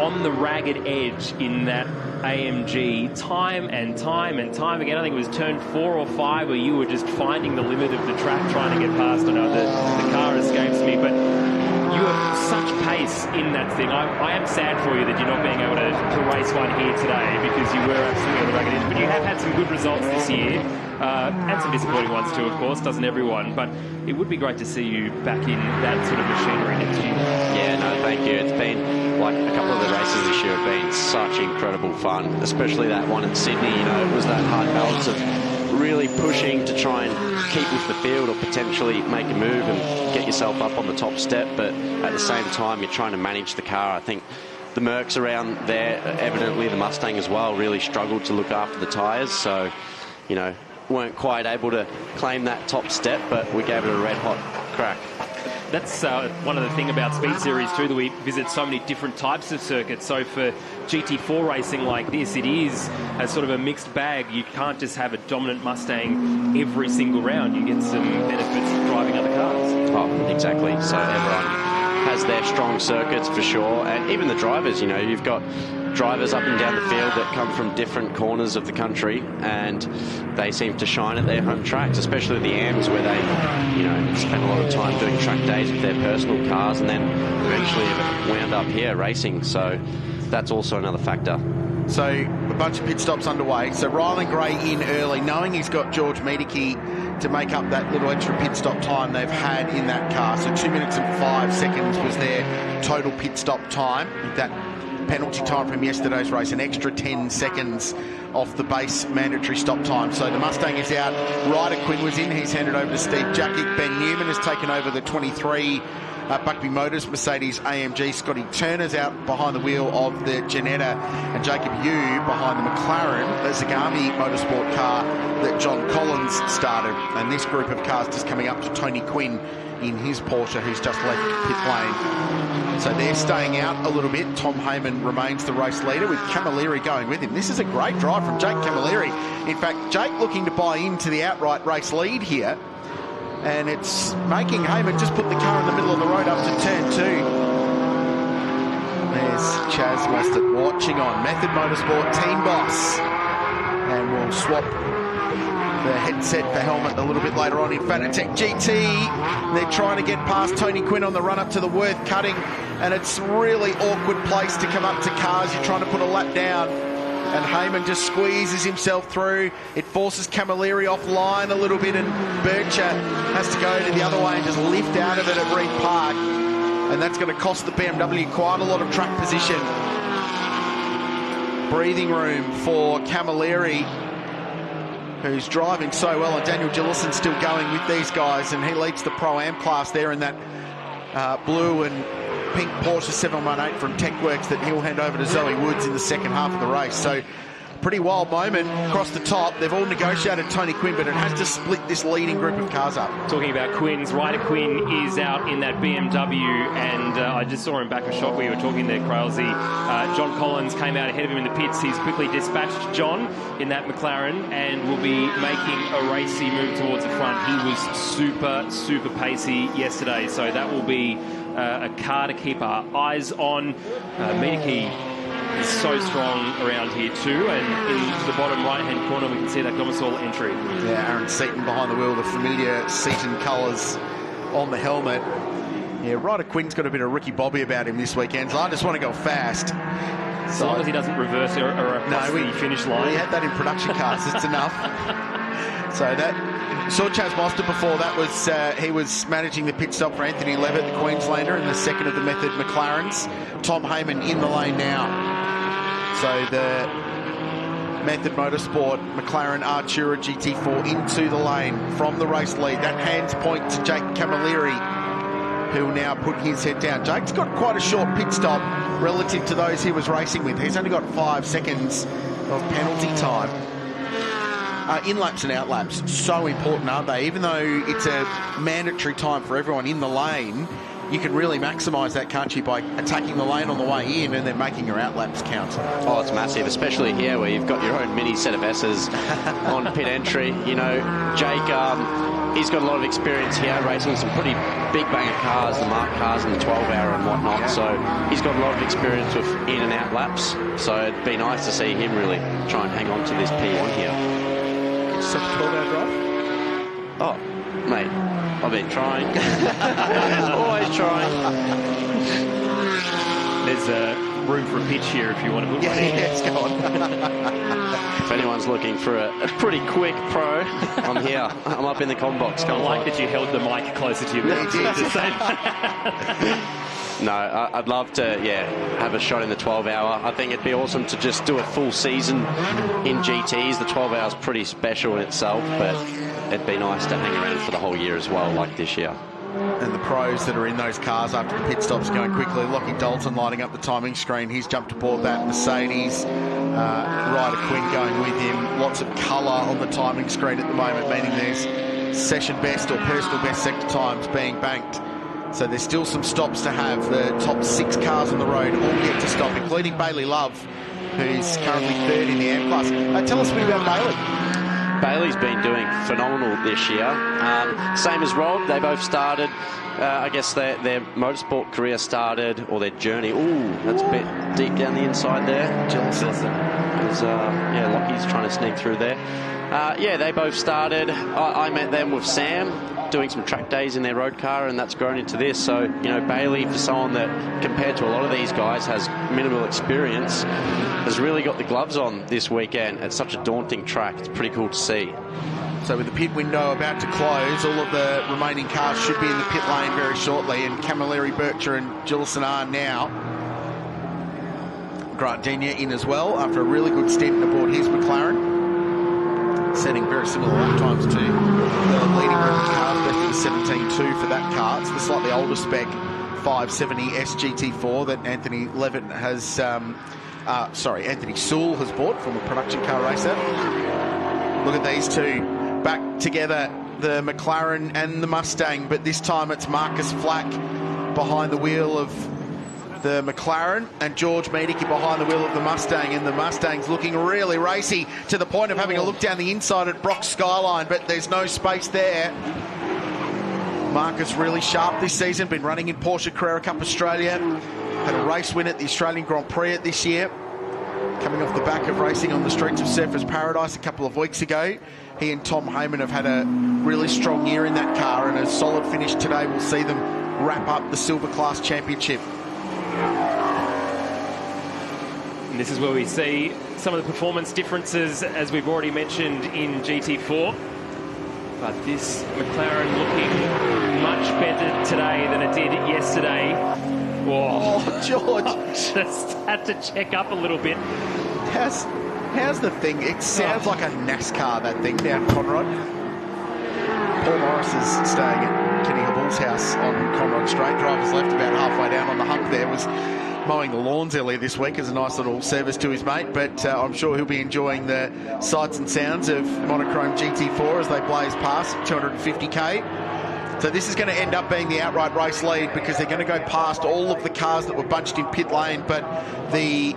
Speaker 16: on the ragged edge in that AMG time and time and time again. I think it was turn 4 or 5 where you were just finding the limit of the track, trying to get past. I know the car escapes me, but you have such pace in that thing. I am sad for you that you're not being able to race one here today, because you were absolutely on the ragged edge. But you have had some good results this year, and some disappointing ones too, of course, doesn't everyone? But it would be great to see you back in that sort of machinery next year.
Speaker 18: Yeah, no, thank you. It's been, like, a couple of the races this year have been such incredible fun, especially that one in Sydney. You know, it was that hard balance of really pushing to try and keep with the field or potentially make a move and get yourself up on the top step, but at the same time you're trying to manage the car. I think the Mercs around there, evidently the Mustang as well, really struggled to look after the tyres, so, you know, weren't quite able to claim that top step, but we gave it a red hot crack.
Speaker 16: that's one of the things about Speed Series too, that we visit so many different types of circuits. So for GT4 racing like this, it is a sort of a mixed bag. You can't just have a dominant Mustang every single round. You get some benefits of driving other cars.
Speaker 18: Oh, exactly. So everyone has their strong circuits for sure, and even the drivers, you know, you've got drivers up and down the field that come from different corners of the country, and they seem to shine at their home tracks, especially the AMs, where they, you know, spend a lot of time doing track days with their personal cars and then eventually wound up here racing. So that's also another factor.
Speaker 1: So a bunch of pit stops underway. So Rylan Gray in early, knowing he's got George Miedeke to make up that little extra pit stop time they've had in that car. So 2 minutes and 5 seconds was their total pit stop time. That penalty time from yesterday's race, an extra 10 seconds off the base mandatory stop time. So the Mustang is out. Ryder Quinn was in. He's handed over to Steve Jackick. Ben Newman has taken over the 23 Buckby Motors Mercedes AMG. Scotty Turner's out behind the wheel of the Ginetta, and Jacob Yu behind the McLaren, the Zagami Motorsport car that John Collins started. And this group of cars just coming up to Tony Quinn in his Porsche, who's just left pit lane. So they're staying out a little bit. Tom Heyman remains the race leader with Camilleri going with him. This is a great drive from Jake Camilleri. In fact, Jake looking to buy into the outright race lead here. And it's making Heyman just put the car in the middle of the road up to turn 2. There's Chaz Mostert watching on. Method Motorsport team boss. And we'll swap the headset for helmet a little bit later on in Fanatec GT. They're trying to get past Tony Quinn on the run up to the Worth cutting, and it's a really awkward place to come up to cars. You're trying to put a lap down, and Heyman just squeezes himself through. It forces Camilleri offline a little bit, and Bircher has to go to the other way and just lift out of it at Reed Park, and that's going to cost the BMW quite a lot of track position. Breathing room for Camilleri, who's driving so well, and Daniel Gillison still going with these guys, and he leads the Pro-Am class there in that blue and pink Porsche 718 from TechWorks that he'll hand over to Zoe Woods in the second half of the race. So pretty wild moment across the top. They've all negotiated Tony Quinn, but it has to split this leading group of cars up.
Speaker 16: Talking about Quinn's, Ryder Quinn is out in that BMW, and I just saw him back a shot. We were talking there, Crailsy. John Collins came out ahead of him in the pits. He's quickly dispatched John in that McLaren and will be making a racy move towards the front. He was super pacey yesterday, so that will be a car to keep our eyes on. Miedeke is so strong around here too, and in the bottom right-hand corner we can see that Gomersall entry.
Speaker 1: Yeah, Aaron Seaton behind the wheel, the familiar Seaton colours on the helmet. Yeah, Ryder Quinn's got a bit of Ricky Bobby about him this weekend, so I just want to go fast.
Speaker 16: As long as he doesn't reverse or across the finish line.
Speaker 1: We had that in production cars, it's enough. So that... Saw Chaz Mostert before. That was he was managing the pit stop for Anthony Levitt, the Queenslander, in the second of the Method McLarens. Tom Heyman in the lane now. So the Method Motorsport McLaren Artura GT4 into the lane from the race lead. That hands point to Jake Camilleri, who will now put his head down. Jake's got quite a short pit stop relative to those he was racing with. He's only got 5 seconds of penalty time. In-laps and out-laps, so important, aren't they? Even though it's a mandatory time for everyone in the lane, you can really maximise that, can't you, by attacking the lane on the way in and then making your out-laps count.
Speaker 18: Oh, it's massive, especially here where you've got your own mini set of S's on pit entry. You know, Jake, he's got a lot of experience here racing some pretty big banger cars, the Mark cars and the 12-hour and whatnot, so he's got a lot of experience with in and out laps, so it'd be nice to see him really try and hang on to this P1 here.
Speaker 1: Such a 12-hour drive?
Speaker 18: Oh, mate, I've been trying. Always trying.
Speaker 16: There's room for a pitch here if you want to put one in.
Speaker 1: Yes, go on.
Speaker 18: If anyone's looking for a pretty quick pro, I'm here. I'm up in the com box.
Speaker 16: I like that you held the mic closer to you.
Speaker 18: No, I'd love to, have a shot in the 12-hour. I think it'd be awesome to just do a full season in GTs. The 12-hour's pretty special in itself, but it'd be nice to hang around for the whole year as well, like this year.
Speaker 1: And the pros that are in those cars after the pit stops going quickly. Lockie Dalton lighting up the timing screen. He's jumped aboard that Mercedes. Ryder Quinn going with him. Lots of colour on the timing screen at the moment, meaning there's session best or personal best sector times being banked So there's still some stops to have. The top 6 cars on the road all get to stop, including Bailey Love, who's currently 3rd in the AM class. Tell us a bit about Bailey.
Speaker 18: Bailey's been doing phenomenal this year. Same as Rob, they both started, I guess their motorsport career started, or their journey. Ooh, that's a bit deep down the inside there.
Speaker 1: Jealous.
Speaker 18: Because, Lockie's trying to sneak through there. They both started. I met them with Sam, doing some track days in their road car, and that's grown into this. So, Bailey, for someone that, compared to a lot of these guys, has minimal experience, has really got the gloves on this weekend at such a daunting track. It's pretty cool to see.
Speaker 1: So with the pit window about to close, all of the remaining cars should be in the pit lane very shortly, and Camilleri, Bircher and Gillison are now. Grant Denyer in as well after a really good stint aboard his McLaren, setting very similar lap times to the leading group of cars, best of the 17.2 for that car. It's the slightly older spec 570 SGT4 that Anthony Levitt has, Anthony Sewell has bought from a production car racer. Look at these two back together, the McLaren and the Mustang, but this time it's Marcus Flack behind the wheel of the McLaren and George Medicki behind the wheel of the Mustang, and the Mustang's looking really racy to the point of having a look down the inside at Brock's Skyline, but there's no space there. Marcus really sharp this season, been running in Porsche Carrera Cup Australia, had a race win at the Australian Grand Prix this year, coming off the back of racing on the streets of Surfers Paradise a couple of weeks ago. He and Tom Heyman have had a really strong year in that car, and a solid finish today will see them wrap up the Silver Class Championship.
Speaker 16: And this is where we see some of the performance differences, as we've already mentioned, in GT4. But this McLaren looking much better today than it did yesterday. Whoa.
Speaker 1: Oh, George.
Speaker 16: Just had to check up a little bit.
Speaker 1: How's the thing? It sounds like a NASCAR, that thing, down Conrod. Paul Morris is staying at Kenny Habul's house on Conrod Straight. Driver's left about halfway down on the hump there. Was mowing the lawns earlier this week as a nice little service to his mate, but I'm sure he'll be enjoying the sights and sounds of Monochrome GT4 as they blaze past 250k. So this is going to end up being the outright race lead, because they're going to go past all of the cars that were bunched in pit lane, but see,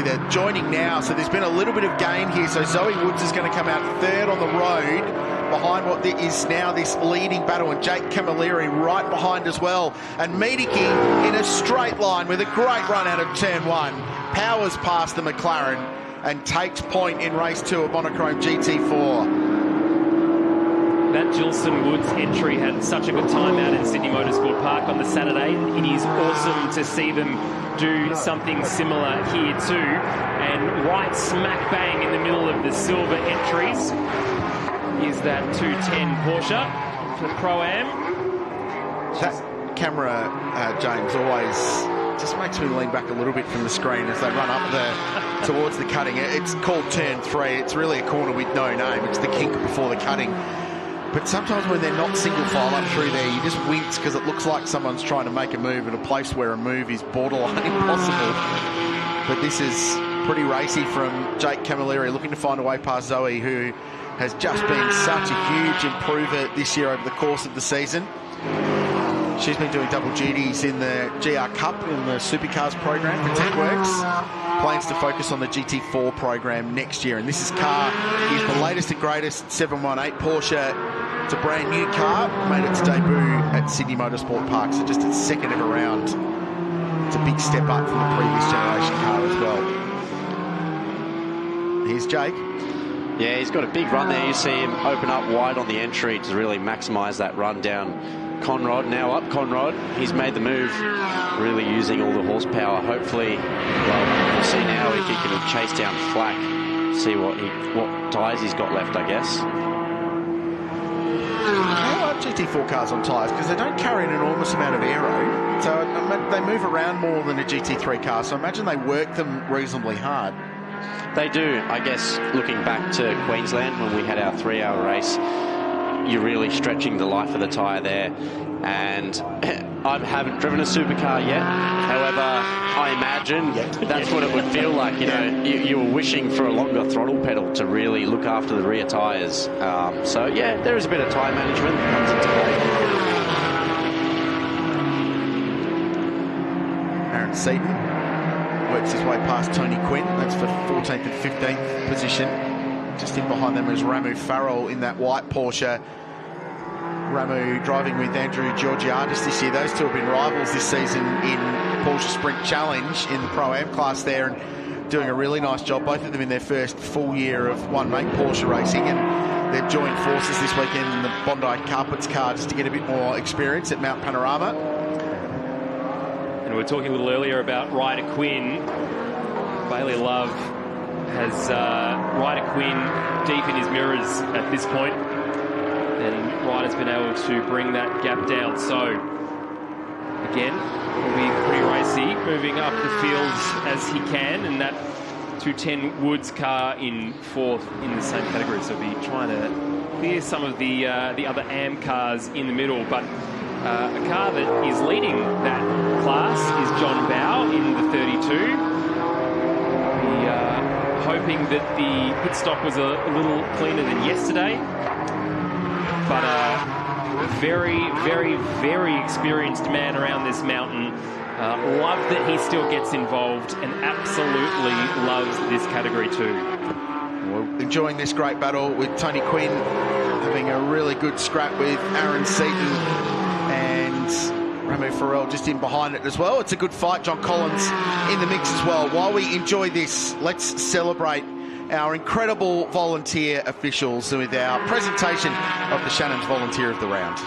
Speaker 1: they're joining now, so there's been a little bit of gain here. So Zoe Woods is going to come out 3rd on the road behind what is now this leading battle, and Jake Camilleri right behind as well. And Medicki in a straight line with a great run out of turn 1, powers past the McLaren and takes point in race 2 of Monochrome GT4.
Speaker 16: That Gilson Woods entry had such a good time out in Sydney Motorsport Park on the Saturday. It is awesome to see them do something similar here too. And right smack bang in the middle of the silver entries is that 210 Porsche for the Pro-Am.
Speaker 1: That camera, James, always just makes me lean back a little bit from the screen as they run up towards the cutting. It's called turn 3. It's really a corner with no name. It's the kink before the cutting. But sometimes when they're not single file up through there, you just wince because it looks like someone's trying to make a move at a place where a move is borderline impossible. But this is pretty racy from Jake Camilleri, looking to find a way past Zoe, who has just been such a huge improver this year over the course of the season. She's been doing double duties in the GR Cup in the Supercars program for TechWorks. Plans to focus on the GT4 program next year, and this car is the latest and greatest 718 Porsche. It's a brand new car, made its debut at Sydney Motorsport Park, so just its 2nd ever round. It's a big step up from the previous generation car as well. Here's Jake.
Speaker 18: Yeah, he's got a big run there. You see him open up wide on the entry to really maximise that run down Conrod. Now up Conrod, he's made the move, really using all the horsepower. Hopefully, well, we'll see now if he can chase down Flack, see what tyres he's got left, I guess.
Speaker 1: How are GT4 cars on tyres? Because they don't carry an enormous amount of aero, so they move around more than a GT3 car, so I imagine they work them reasonably hard.
Speaker 18: They do. I guess looking back to Queensland when we had our 3-hour race, you're really stretching the life of the tyre there. And I haven't driven a supercar yet. However, I imagine that's what it would feel like. You know, you were wishing for a longer throttle pedal to really look after the rear tyres. So, yeah, there is a bit of tyre management that comes into play.
Speaker 1: Aaron Seaton works his way past Tony Quinn. That's for 14th and 15th position. Just in behind them is Ramu Farrell in that white Porsche. Ramu driving with Andrew Georgiadis this year. Those two have been rivals this season in the Porsche Sprint Challenge in the Pro-Am class there, and doing a really nice job. Both of them in their first full year of one-make Porsche racing, and they've joined forces this weekend in the Bondi Carpets car just to get a bit more experience at Mount Panorama.
Speaker 16: And we were talking a little earlier about Ryder Quinn. Bailey Love has Ryder Quinn deep in his mirrors at this point, and Ryder's been able to bring that gap down. So again, will be pretty racy, moving up the fields as he can, and that 210 Woods car in fourth in the same category. So he'll be trying to clear some of the other AM cars in the middle. But a car that is leading that class is John Bow in the 32. Hoping that the pit stop was a little cleaner than yesterday. But very, very, very experienced man around this mountain. Love that he still gets involved and absolutely loves this category too.
Speaker 1: Well, enjoying this great battle with Tony Quinn, having a really good scrap with Aaron Seaton and Ramu Farrell just in behind it as well. It's a good fight. John Collins in the mix as well. While we enjoy this, let's celebrate our incredible volunteer officials with our presentation of the Shannon's Volunteer of the Round.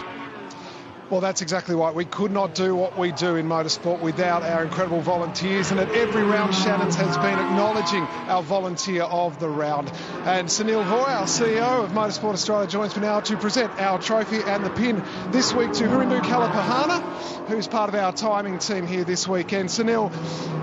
Speaker 10: Well, that's exactly right. We could not do what we do in motorsport without our incredible volunteers, and at every round, Shannon's has been acknowledging our volunteer of the round. And Sunil Hoy, our CEO of Motorsport Australia, joins me now to present our trophy and the pin this week to Hurindu Kalapahana, who's part of our timing team here this weekend. Sunil,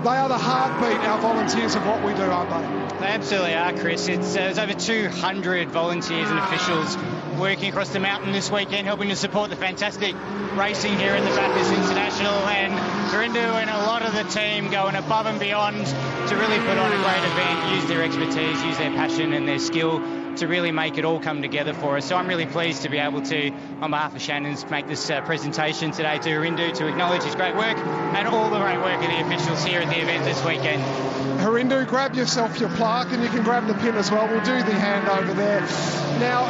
Speaker 10: they are the heartbeat, our volunteers, of what we do, aren't they?
Speaker 19: They absolutely are, Chris. There's over 200 volunteers and officials working across the mountain this weekend, helping to support the fantastic racing here at the Bathurst International, and Hurindu and a lot of the team going above and beyond to really put on a great event, use their expertise, use their passion and their skill to really make it all come together for us. So I'm really pleased to be able to, on behalf of Shannon's, make this presentation today to Hurindu to acknowledge his great work and all the great work of the officials here at the event this weekend.
Speaker 10: Hurindu, grab yourself your plaque, and you can grab the pin as well. We'll do the hand over there. Now,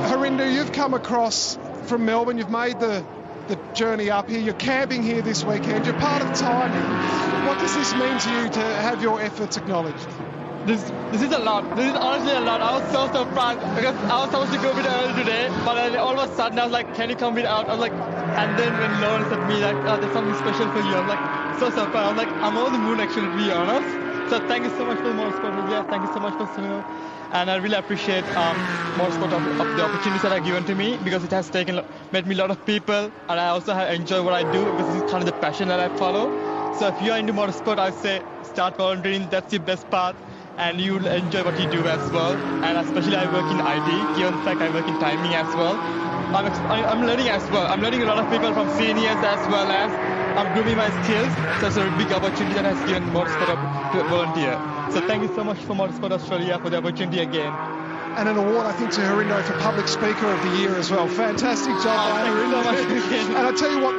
Speaker 10: Hurindu, you've come across from Melbourne. You've made the journey up here. You're camping here this weekend. You're part of timing. What does this mean to you to have your efforts acknowledged?
Speaker 20: This is a lot. This is honestly a lot. I was so surprised because I was supposed to go a bit early today, but then all of a sudden I was like, can you come a bit out? I was like, and then when Lauren said to me like, oh, there's something special for you, I was like, so surprised. I was like, I'm over the moon actually, to be honest. So thank you so much for Motorsport Media. Thank you so much for Sunil. And I really appreciate Motorsport of the opportunities that are given to me, because it has made me a lot of people, and I also enjoy what I do because it's kind of the passion that I follow. So if you are into motorsport, I say start volunteering. That's the best part, and you'll enjoy what you do as well. And especially I work in ID, given the fact I work in timing as well. I'm learning as well. I'm learning a lot of people from seniors as well as I'm grooming my skills. So it's a big opportunity that has given Motorsport to volunteer. So thank you so much for Motorsport Australia for the opportunity again.
Speaker 10: And an award, I think, to Hurindu for Public Speaker of the Year as well. Fantastic job by Hurindu. And I tell you what,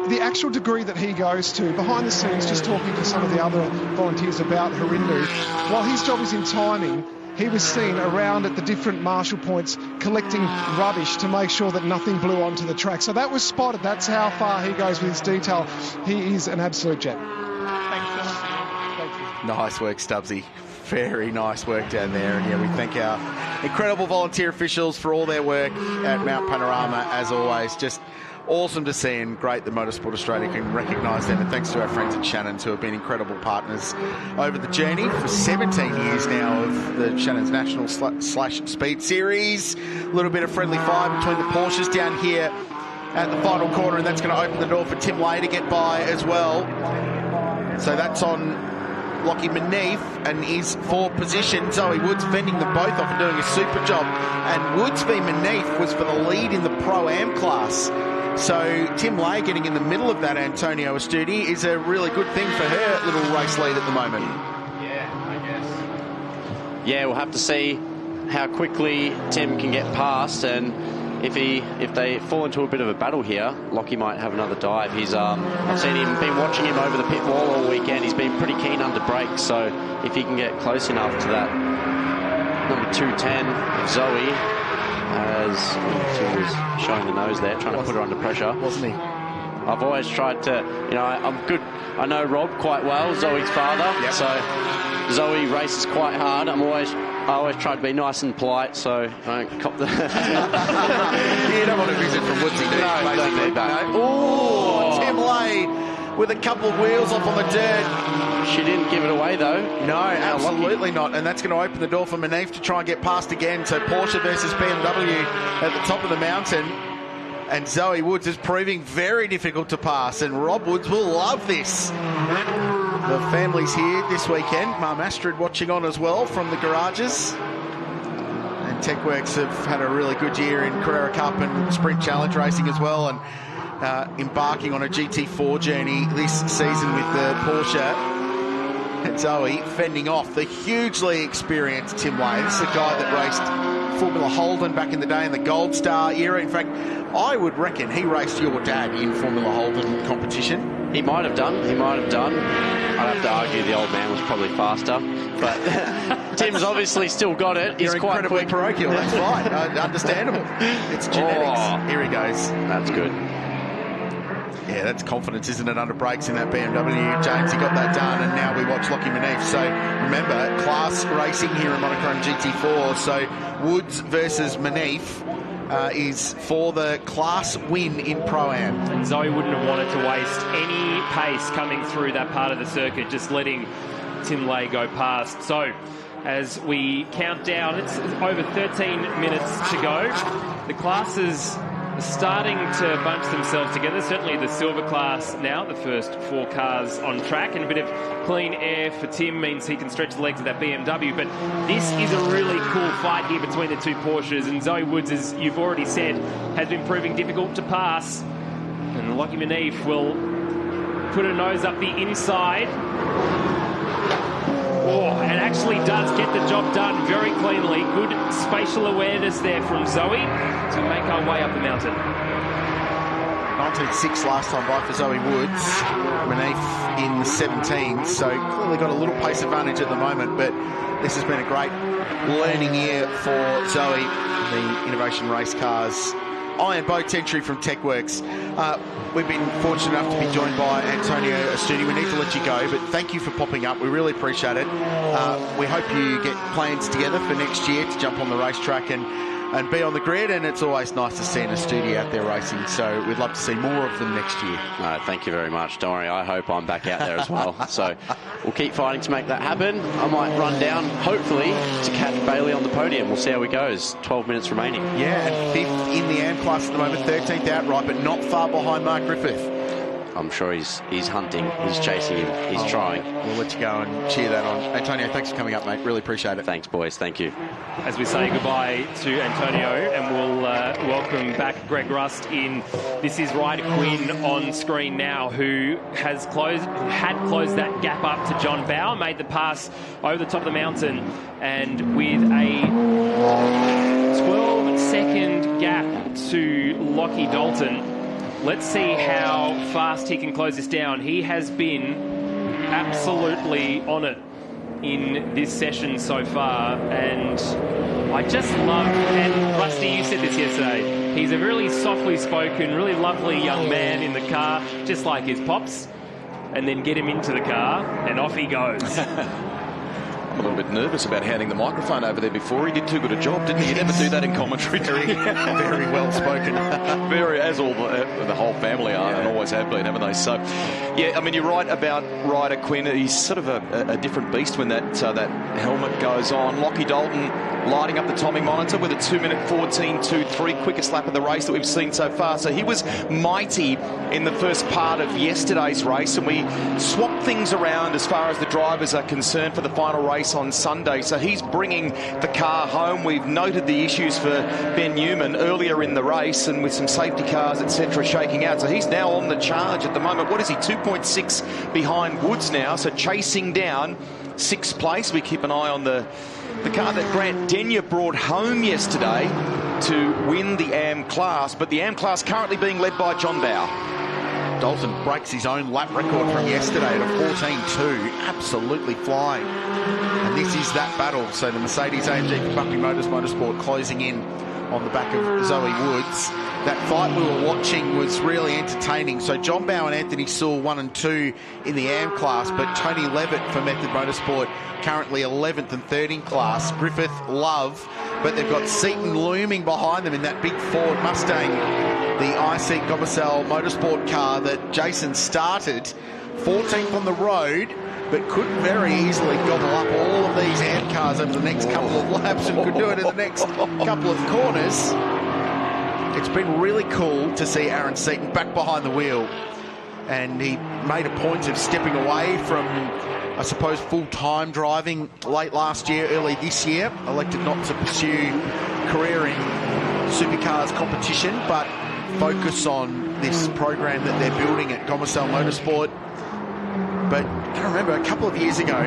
Speaker 10: the actual degree that he goes to, behind the scenes, just talking to some of the other volunteers about Hurindu, while his job is in timing, he was seen around at the different marshal points collecting rubbish to make sure that nothing blew onto the track. So that was spotted. That's how far he goes with his detail. He is an absolute jet.
Speaker 20: Thanks so much. Thank you.
Speaker 1: Nice work, Stubbsy. Very nice work down there. And yeah, we thank our incredible volunteer officials for all their work at Mount Panorama, as always. Just awesome to see, and great that Motorsport Australia can recognise them. And thanks to our friends at Shannon's, who have been incredible partners over the journey for 17 years now of the Shannon's National Slash Speed Series. A little bit of friendly fire between the Porsches down here at the final corner, and that's going to open the door for Tim Lay to get by as well. So that's on Lockie Maneve and his fourth position. Zoe Woods fending them both off and doing a super job. And Woods v Maneve was for the lead in the Pro-Am class. So Tim Lay getting in the middle of that Antonio Estudi is a really good thing for her little race lead at the moment.
Speaker 18: Yeah, I guess. Yeah, we'll have to see how quickly Tim can get past, and if they fall into a bit of a battle here, Lockie might have another dive. I've seen him, been watching him over the pit wall all weekend. He's been pretty keen under brakes, so if he can get close enough to that number 210 of Zoe, as she was showing the nose there, trying to put her under pressure.
Speaker 1: Wasn't he?
Speaker 18: I've always tried to, I'm good. I know Rob quite well, Zoe's father, so Zoe races quite hard. I always try to be nice and polite, so I don't cop the...
Speaker 1: You don't want to visit from Woodsy, do you?
Speaker 18: No, don't need that.
Speaker 1: Oh, Tim Lay with a couple of wheels off on the dirt.
Speaker 18: She didn't give it away, though.
Speaker 1: No, absolutely not. And that's going to open the door for Manif to try and get past again. So Porsche versus BMW at the top of the mountain. And Zoe Woods is proving very difficult to pass. And Rob Woods will love this. The family's here this weekend. Mum Astrid watching on as well from the garages. And TechWorks have had a really good year in Carrera Cup and Sprint Challenge racing as well. And embarking on a GT4 journey this season with the Porsche. And Zoe fending off the hugely experienced Tim Lay. This is a guy that raced Formula Holden back in the day in the Gold Star era. In fact, I would reckon he raced your dad in Formula Holden competition.
Speaker 18: He might have done. I'd have to argue the old man was probably faster. But Tim's obviously still got it.
Speaker 1: He's quite incredibly parochial. That's fine. Understandable. It's genetics.
Speaker 18: Oh,
Speaker 1: here he goes.
Speaker 18: That's good.
Speaker 1: Yeah, that's confidence, isn't it, under brakes in that BMW. James, he got that done, and now we watch Lockie Manif. So remember, class racing here in Monochrome GT4. So Woods versus Manif is for the class win in Pro-Am.
Speaker 16: And Zoe wouldn't have wanted to waste any pace coming through that part of the circuit, just letting Tim Lay go past. So as we count down, it's over 13 minutes to go. The classes starting to bunch themselves together. Certainly the silver class now, the first 4 cars on track, and a bit of clean air for Tim means he can stretch the legs of that BMW. But this is a really cool fight here between the two Porsches, and Zoe Woods, as you've already said, has been proving difficult to pass. And Lockie Manif will put her nose up the inside. Oh, and actually does get the job done very cleanly. Good spatial awareness there from Zoe to make our way up the mountain.
Speaker 1: 19.6 last time by for Zoe Woods. Manif in the 17, so clearly got a little pace advantage at the moment, but this has been a great learning year for Zoe. The Innovation Race Cars Iron Boat entry from TechWorks. We've been fortunate enough to be joined by Antonio Astudi. We need to let you go, but thank you for popping up. We really appreciate it. We hope you get plans together for next year to jump on the racetrack and be on the grid, and it's always nice to see an Astudi out there racing, so we'd love to see more of them next year.
Speaker 18: Thank you very much. Don't worry, I hope I'm back out there as well. So we'll keep fighting to make that happen. I might run down, hopefully, to catch Bailey on the podium. We'll see how it goes. 12 minutes remaining.
Speaker 1: Yeah, and 5th in the AM class at the moment, 13th outright, but not far behind Mark Griffith.
Speaker 18: I'm sure he's hunting, he's chasing him, he's trying.
Speaker 1: We'll let you go and cheer that on. Antonio, thanks for coming up, mate. Really appreciate it.
Speaker 18: Thanks, boys. Thank you.
Speaker 16: As we say goodbye to Antonio, and we'll welcome back Greg Rust in. This is Ryder Quinn on screen now, who had closed that gap up to John Bauer, made the pass over the top of the mountain, and with a 12-second gap to Lockie Dalton. Let's see how fast he can close this down. He has been absolutely on it in this session so far, and I just love, and Rusty, you said this yesterday, he's a really softly spoken, really lovely young man in the car, just like his pops, and then get him into the car, and off he goes.
Speaker 9: I'm a little bit nervous about handing the microphone over there before. He did too good a job, didn't he? You never do that in commentary.
Speaker 1: Very well spoken.
Speaker 9: Very, as all the whole family are, and always have been, haven't they? So, yeah, I mean, you're right about Ryder Quinn. He's sort of a different beast when that helmet goes on. Lockie Dalton lighting up the timing monitor with a 2-minute 14.23, quickest lap of the race that we've seen so far. So he was mighty in the first part of yesterday's race, and we swapped things around as far as the drivers are concerned for the final race on Sunday. So he's bringing the car home. We've noted the issues for Ben Newman earlier in the race, and with some safety cars, etc., shaking out. So he's now on the charge at the moment. What is he? 2.6 behind Woods now, so chasing down 6th place. We keep an eye on the
Speaker 5: the car that Grant Denyer brought home yesterday to win the AM class, but the AM class currently being led by John Bowe.
Speaker 1: Dalton breaks his own lap record from yesterday at a 14.2, absolutely flying. And this is that battle. So the Mercedes AMG for Buckley Motors Motorsport closing in on the back of Zoe Woods. That fight we were watching was really entertaining. So John Bowe and Anthony Sewell 1 and 2 in the AM class, but Tony Levitt for Method Motorsport currently 11th and 3rd in class. Griffith, Love, but they've got Seaton looming behind them in that big Ford Mustang, the IC Gomicel Motorsport car that Jason started 14th on the road, but could very easily gobble up all of these AM cars over the next couple of laps and could do it in the next couple of corners. It's been really cool to see Aaron Seaton back behind the wheel, and he made a point of stepping away from, I suppose, full-time driving late last year, early this year. Elected not to pursue career in supercars competition, but focus on this program that they're building at Gomicel Motorsport. But I can remember a couple of years ago,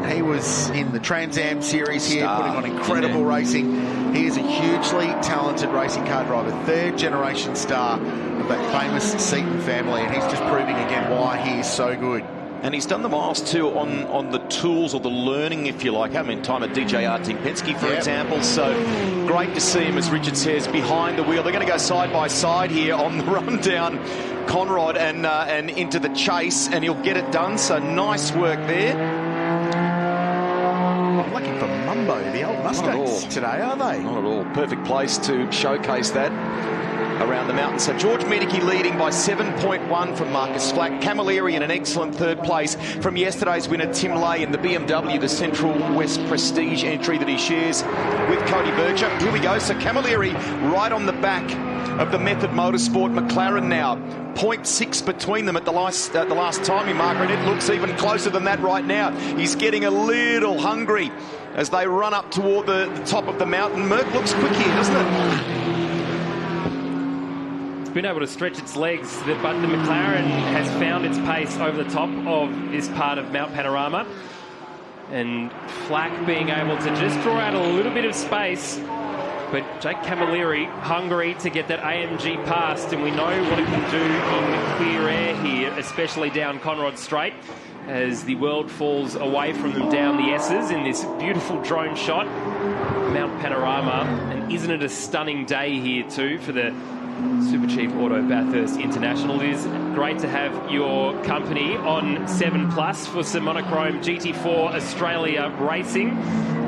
Speaker 1: he was in the Trans Am series here, putting on incredible racing. He is a hugely talented racing car driver, 3rd generation star of that famous Seaton family, and he's just proving again why he is so good.
Speaker 5: And he's done the miles too on the tools or the learning, if you like. I mean, time at DJ Arting Penske, for example. So great to see him, as Richard says, behind the wheel. They're going to go side by side here on the run down Conrod and into the chase, and he'll get it done. So nice work there.
Speaker 1: I'm looking for Mumbo, the old Mustangs today, are they?
Speaker 5: Not at all. Perfect place to showcase that around the mountain. So George Miedeke leading by 7.1 from Marcus Flack. Camilleri in an excellent 3rd place from yesterday's winner Tim Lay in the BMW, the Central West Prestige entry that he shares with Cody Berger. Here we go. So Camilleri right on the back of the Method Motorsport McLaren now. 0.6 between them at the last timing marker, and it looks even closer than that right now. He's getting a little hungry as they run up toward the top of the mountain. Merck looks quick here, doesn't it?
Speaker 16: Been able to stretch its legs, but the McLaren has found its pace over the top of this part of Mount Panorama, and Flack being able to just draw out a little bit of space, but Jake Camilleri hungry to get that AMG past, and we know what it can do in clear air here, especially down Conrod Straight, as the world falls away from them down the S's in this beautiful drone shot, Mount Panorama. And isn't it a stunning day here too for the Super Chief Auto Bathurst International? It is great to have your company on 7+ for some monochrome GT4 Australia racing.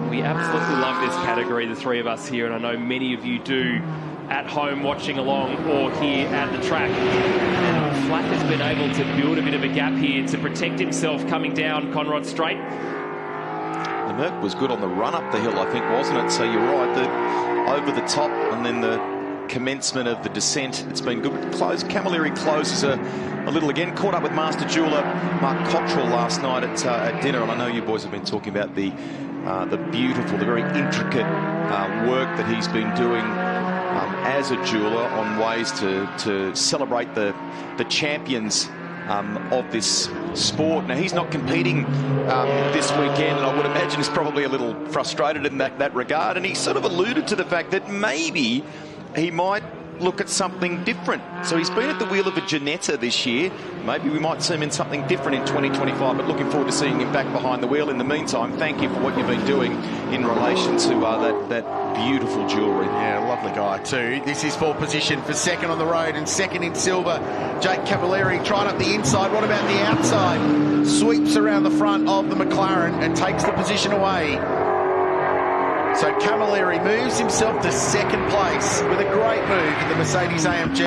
Speaker 16: We absolutely love this category, the three of us here, and I know many of you do at home watching along or here at the track. And Flack has been able to build a bit of a gap here to protect himself coming down Conrod Straight.
Speaker 5: The Merc was good on the run up the hill, I think, wasn't it? So you're right, over the top and then the commencement of the descent, it's been good. Camilleri closes a little again. Caught up with Master Jeweller Mark Cottrell last night at dinner, and I know you boys have been talking about the beautiful, the very intricate work that he's been doing as a jeweller on ways to celebrate the champions of this sport. Now, he's not competing this weekend, and I would imagine he's probably a little frustrated in that regard, and he sort of alluded to the fact that maybe he might look at something different. So he's been at the wheel of a Ginetta this year. Maybe we might see him in something different in 2025, but looking forward to seeing him back behind the wheel. In the meantime, thank you for what you've been doing in relation to that beautiful jewellery.
Speaker 1: Yeah, lovely guy too. This is for position for 2nd on the road and 2nd in silver. Jake Camilleri tried up the inside. What about the outside? Sweeps around the front of the McLaren and takes the position away. So Camilleri moves himself to 2nd place with a great move in the Mercedes AMG.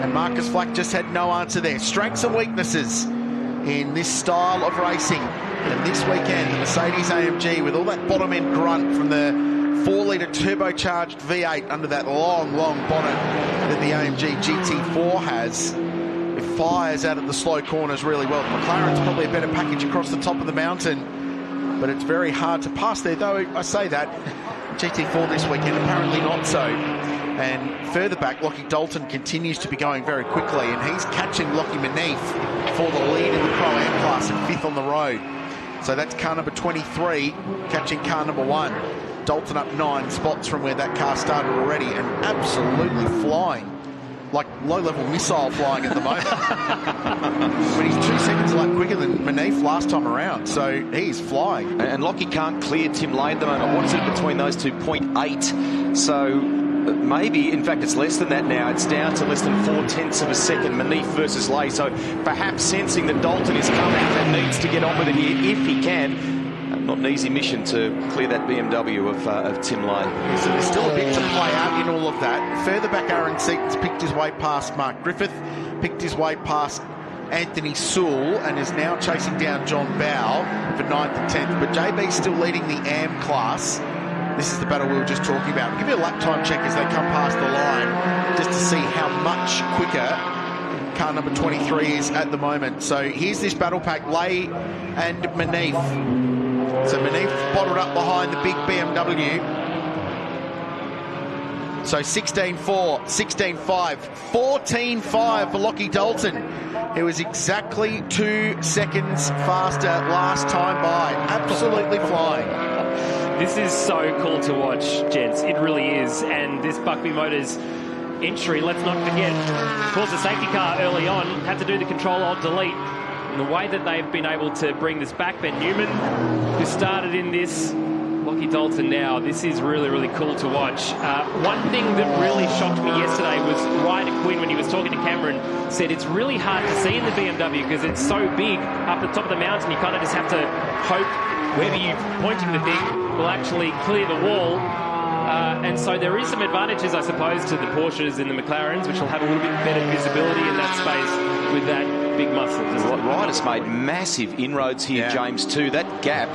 Speaker 1: And Marcus Flack just had no answer there. Strengths and weaknesses in this style of racing. And this weekend, the Mercedes AMG, with all that bottom end grunt from the 4-litre turbocharged V8 under that long bonnet that the AMG GT4 has, it fires out of the slow corners really well. The McLaren's probably a better package across the top of the mountain, but it's very hard to pass there, though I say that. GT4 this weekend, apparently not so. And further back, Lockie Dalton continues to be going very quickly, and he's catching Lockie Manif for the lead in the Pro-Am class and 5th on the road. So that's car number 23 catching car number 1. Dalton up 9 spots from where that car started already and absolutely flying. Like low-level missile flying at the moment. But he's 2 seconds lap quicker than Manif last time around, so he's flying.
Speaker 5: And Lockie can't clear Tim Lay at the moment. What is it between those two? 0.8. So maybe, in fact, it's less than that now. It's down to less than 0.4 of a second, Manif versus Lay. So perhaps sensing that Dalton is coming and needs to get on with it here if he can. Not an easy mission to clear that BMW of Tim Lay.
Speaker 1: So there's still a bit to play out in all of that. Further back, Aaron Seaton's picked his way past Mark Griffith, picked his way past Anthony Sewell, and is now chasing down John Bow for 9th and 10th. But JB's still leading the AM class. This is the battle we were just talking about. I'll give you a lap time check as they come past the line, just to see how much quicker car number 23 is at the moment. So here's this battle pack, Lay and Manif. So Manif bottled up behind the big BMW. So 16.4, 16.5, 14.5 for Lockie Dalton. It was exactly 2 seconds faster last time by. Absolutely flying.
Speaker 16: This is so cool to watch, gents. It really is. And this Buckby Motors entry, let's not forget, caused a safety car early on, had to do the Control-Alt-Delete. And the way that they've been able to bring this back, Ben Newman, who started in this, Lockie Dalton now, this is really, really cool to watch. One thing that really shocked me yesterday was Ryder Quinn, when he was talking to Cameron, said it's really hard to see in the BMW because it's so big up at the top of the mountain. You kind of just have to hope wherever you're pointing the thing will actually clear the wall. And so there is some advantages, I suppose, to the Porsches and the McLarens, which will have a little bit better visibility in that space with that big muscle.
Speaker 5: Ryder's made massive inroads here, James, too. That gap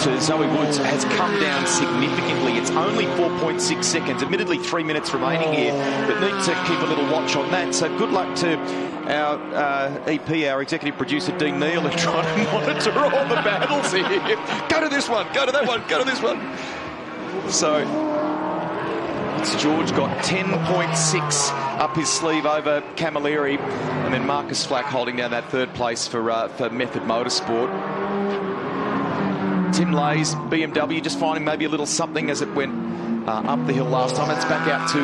Speaker 5: to Zoe Woods has come down significantly. It's only 4.6 seconds. Admittedly, 3 minutes remaining here, but need to keep a little watch on that. So good luck to our EP, our executive producer, Dean Neal, who's trying to monitor all the battles here. Go to this one, go to that one, go to this one. So George got 10.6 up his sleeve over Camilleri, and then Marcus Flack holding down that 3rd place for Method Motorsport. Tim Lay's BMW just finding maybe a little something as it went up the hill last time. It's back out to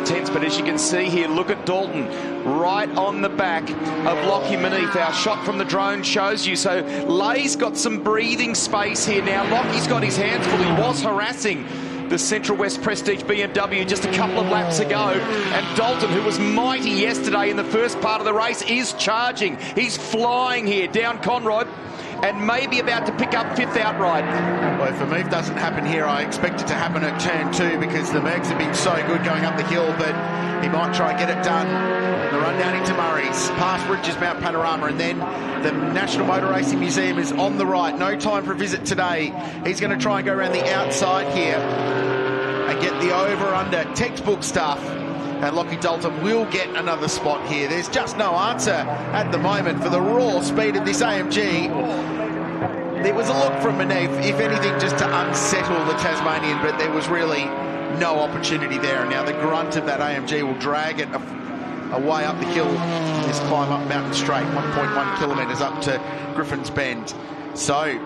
Speaker 5: 8/10, but as you can see here, look at Dalton right on the back of Lockie Manif. Our shot from the drone shows you. So Lay's got some breathing space here now. Lockie's got his hands full. He was harassing the Central West Prestige BMW just a couple of laps ago, and Dalton, who was mighty yesterday in the first part of the race, is charging. He's flying here down Conrod and maybe about to pick up 5th outright.
Speaker 1: Well, if a move doesn't happen here, I expect it to happen at turn 2 because the Mercs have been so good going up the hill, but he might try and get it done. The run down into Murray's, past Ridges Mount Panorama, and then the National Motor Racing Museum is on the right. No time for a visit today. He's going to try and go around the outside here and get the over-under textbook stuff. And Lockie Dalton will get another spot here. There's just no answer at the moment for the raw speed of this AMG. There was a look from Manif, if anything, just to unsettle the Tasmanian, but there was really no opportunity there. Now the grunt of that AMG will drag it away up the hill in this climb up Mountain Straight, 1.1 kilometres up to Griffin's Bend. So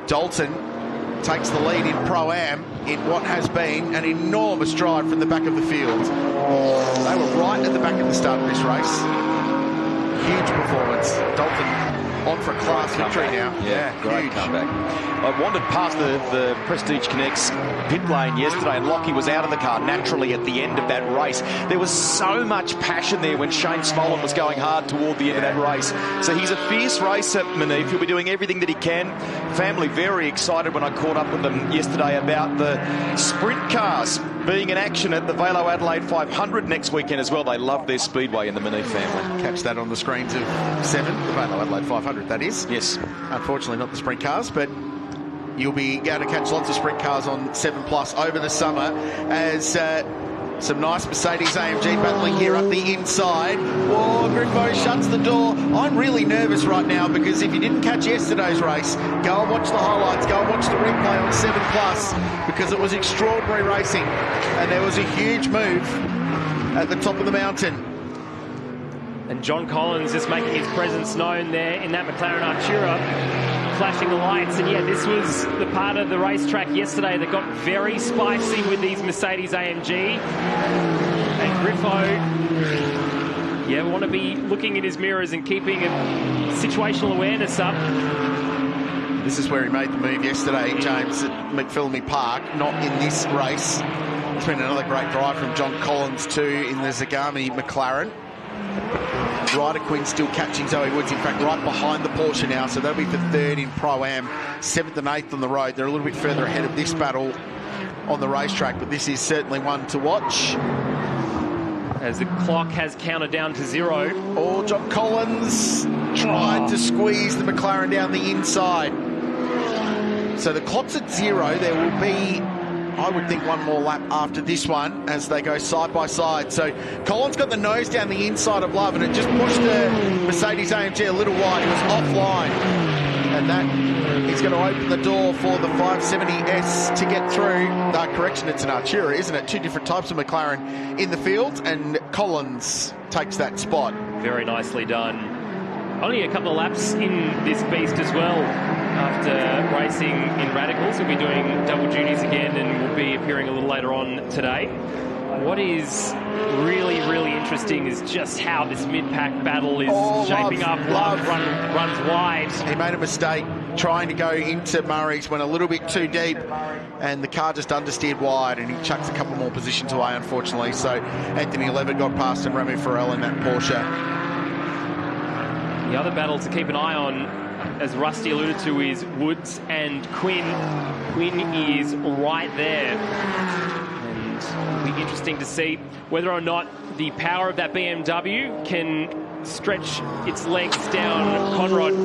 Speaker 1: Dalton takes the lead in Pro-Am in what has been an enormous drive from the back of the field. They were right at the back at the start of this race. Huge performance. Dalton on for a class victory now.
Speaker 5: Yeah, great comeback. I wandered past the Prestige Connects pit lane yesterday, and Lockie was out of the car naturally at the end of that race. There was so much passion there when Shane Smolin was going hard toward the end of that race. So he's a fierce racer, Manif. He'll be doing everything that he can. Family very excited when I caught up with them yesterday about the sprint cars being in action at the Velo Adelaide 500 next weekend as well. They love their speedway in the Manif family.
Speaker 1: Catch that on the screens of 7, the Velo Adelaide 500, that is.
Speaker 5: Yes.
Speaker 1: Unfortunately not the sprint cars, but you'll be able to catch lots of sprint cars on 7 Plus over the summer as some nice Mercedes AMG battling here up the inside. Whoa, Griffo shuts the door. I'm really nervous right now because if you didn't catch yesterday's race, go and watch the highlights, go and watch the replay on 7 Plus because it was extraordinary racing and there was a huge move at the top of the mountain.
Speaker 16: And John Collins just making his presence known there in that McLaren Artura. flashing the lights. And yeah, this was the part of the racetrack yesterday that got very spicy with these Mercedes AMG. And Griffo, yeah, want to be looking in his mirrors and keeping a situational awareness up.
Speaker 1: This is where he made the move yesterday, James, at McPhillamy Park, not in this race. It's been another great drive from John Collins too in the Zagami McLaren. Ryder Quinn still catching Zoe Woods, in fact, right behind the Porsche now, so they'll be for third in Pro-Am, 7th and 8th on the road. They're a little bit further ahead of this battle on the racetrack, but this is certainly one to watch.
Speaker 16: As the clock has counted down to 0.
Speaker 1: Oh, John Collins tried to squeeze the McLaren down the inside. So the clock's at 0. There will be, I would think, one more lap after this one as they go side by side. So Collins got the nose down the inside of Love, and it just pushed the Mercedes AMG a little wide. It was offline, and that is going to open the door for the 570S to get through. Correction, it's an Artura, isn't it? Two different types of McLaren in the field, and Collins takes that spot.
Speaker 16: Very nicely done. Only a couple of laps in this beast as well. After racing in Radicals, he'll be doing double duties again and will be appearing a little later on today. What is really, really interesting is just how this mid-pack battle is shaping up. Love runs wide.
Speaker 1: He made a mistake trying to go into Murray's, went a little bit too deep, and the car just understeered wide, and he chucks a couple more positions away, unfortunately. So Anthony Levitt got past and Remy Farrell in that Porsche.
Speaker 16: The other battle to keep an eye on, as Rusty alluded to, is Woods and Quinn. Quinn is right there. And it'll be interesting to see whether or not the power of that BMW can stretch its legs down Conrad.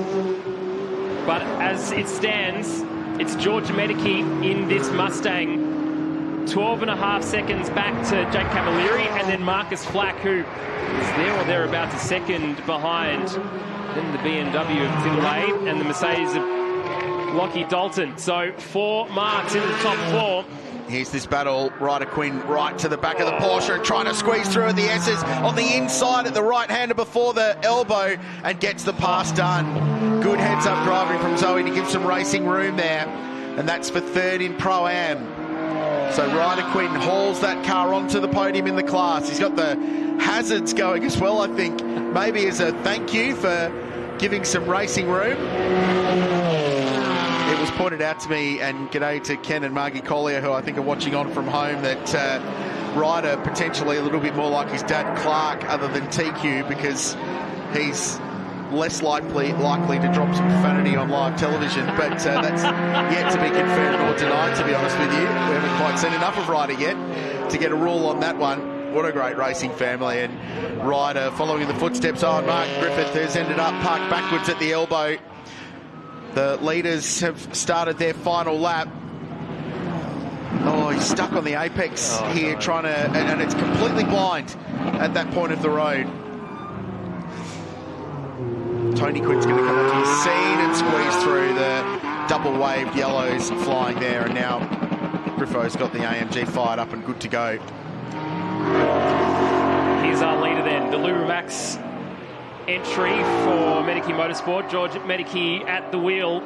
Speaker 16: But as it stands, it's George Medicki in this Mustang, 12.5 seconds back to Jake Cavalieri, and then Marcus Flack, who is there or thereabouts a second behind. Then the BMW of Finlay and the Mercedes of Lockie Dalton. So 4 marks into the top 4.
Speaker 1: Here's this battle. Ryder Quinn right to the back of the Porsche and trying to squeeze through at the S's on the inside at the right-hander before the elbow and gets the pass done. Good heads-up driving from Zoe to give some racing room there. And that's for 3rd in Pro-Am. So Ryder Quinn hauls that car onto the podium in the class. He's got the hazards going as well, I think, maybe as a thank you for giving some racing room. It was pointed out to me, and g'day to Ken and Margie Collier, who I think are watching on from home, that Ryder potentially a little bit more like his dad Clark other than TQ, because he's less likely to drop some profanity on live television, but that's yet to be confirmed or denied, to be honest with you. We haven't quite seen enough of Ryder yet to get a rule on that one. What a great racing family, and Ryder following in the footsteps of Mark Griffith, who's ended up parked backwards at the elbow. The leaders have started their final lap. Oh, he's stuck on the apex here, trying to, and it's completely blind at that point of the road. Tony Quinn's going to come onto his scene and squeeze through the double-waved yellows flying there, and now Griffo's got the AMG fired up and good to go.
Speaker 16: Here's our leader then, the Lubrimax entry for Medicki Motorsport. George Medicki at the wheel.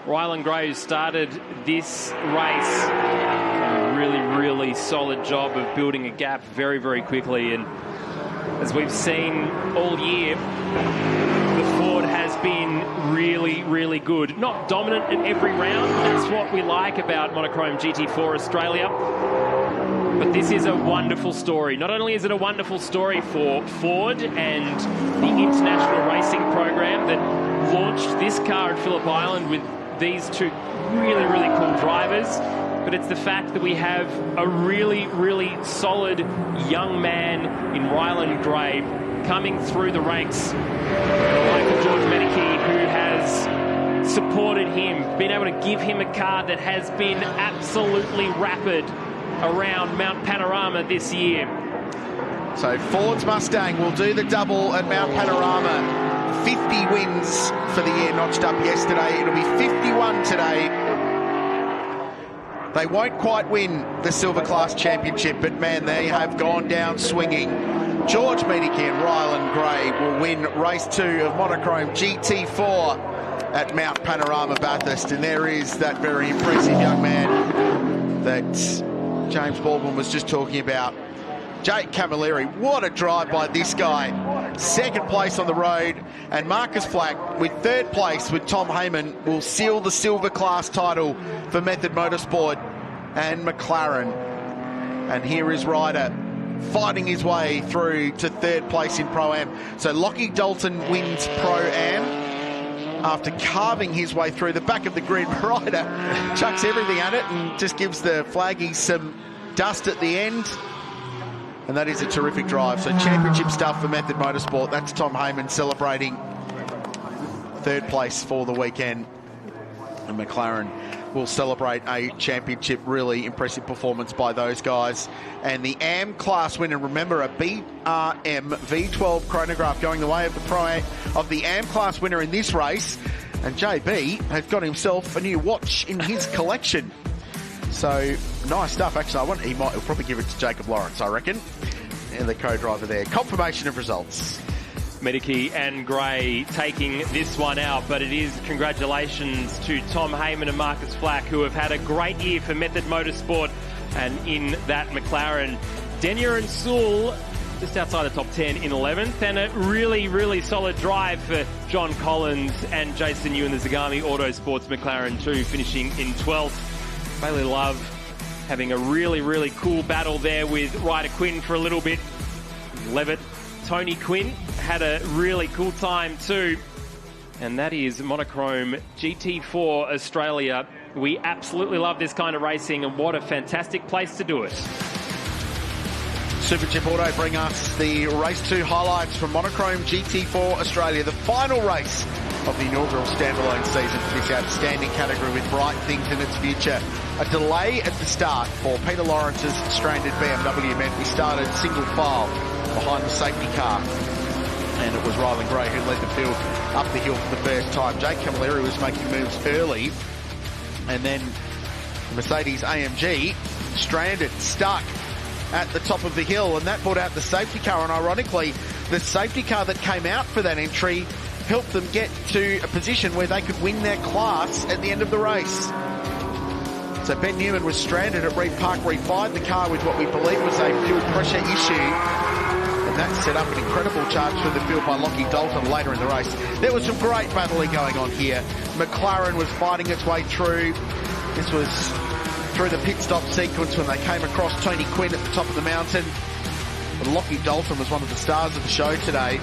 Speaker 16: Rylan Graves started this race. A really, really solid job of building a gap very, very quickly. And as we've seen all year, the Ford has been really, really good. Not dominant in every round. That's what we like about Monochrome GT4 Australia. But this is a wonderful story. Not only is it a wonderful story for Ford and the international racing program that launched this car at Phillip Island with these two really, really cool drivers, but it's the fact that we have a really, really solid young man in Rylan Gray coming through the ranks, like George Medicki, who has supported him, been able to give him a car that has been absolutely rapid around Mount Panorama this year.
Speaker 1: So Ford's Mustang will do the double at Mount Panorama. 50 wins for the year notched up yesterday. It'll be 51 today. They won't quite win the Silver Class Championship, but man, they have gone down swinging. George Medicki and Rylan Gray will win race 2 of Monochrome GT4 at Mount Panorama Bathurst, and there is that very impressive young man that James Baldwin was just talking about. Jake Camilleri, what a drive by this guy. Second place on the road, and Marcus Flack with third place with Tom Heyman will seal the silver class title for Method Motorsport and McLaren. And here is Ryder fighting his way through to third place in Pro-Am. So Lockie Dalton wins Pro-Am after carving his way through the back of the grid. Ryder chucks everything at it and just gives the flaggies some dust at the end. And that is a terrific drive. So championship stuff for Method Motorsport. That's Tom Heyman celebrating third place for the weekend. And McLaren will celebrate a championship. Really impressive performance by those guys. And the AM class winner, remember, a BRM V12 chronograph going the way of the of the AM class winner in this race. And JB has got himself a new watch in his collection. So nice stuff. Actually, he'll probably give it to Jacob Lawrence, I reckon. And the co-driver there. Confirmation of results.
Speaker 16: Medicke and Gray taking this one out, but it is congratulations to Tom Heyman and Marcus Flack, who have had a great year for Method Motorsport and in that McLaren. Denyer and Sewell just outside the top 10 in 11th, and a really, really solid drive for John Collins and Jason Ewan, the Zagami Autosports McLaren 2, finishing in 12th. Bailey Love having a really, really cool battle there with Ryder Quinn for a little bit. Levitt, Tony Quinn had a really cool time too. And that is Monochrome GT4 Australia. We absolutely love this kind of racing, and what a fantastic place to do it.
Speaker 1: Superchip Auto bring us the Race 2 highlights from Monochrome GT4 Australia, the final race of the inaugural standalone season for this outstanding category with bright things in its future. A delay at the start for Peter Lawrence's stranded BMW meant we started single file behind the safety car. And it was Ryland Gray who led the field up the hill for the first time. Jake Camilleri was making moves early. And then Mercedes AMG stranded, stuck at the top of the hill, and that brought out the safety car. And ironically, the safety car that came out for that entry helped them get to a position where they could win their class at the end of the race. So Ben Newman was stranded at Reed Park, refired the car with what we believe was a fuel pressure issue. And that set up an incredible charge through the field by Lockie Dalton later in the race. There was some great battling going on here. McLaren was fighting its way through. This was through the pit stop sequence when they came across Tony Quinn at the top of the mountain. But Lockie Dalton was one of the stars of the show today.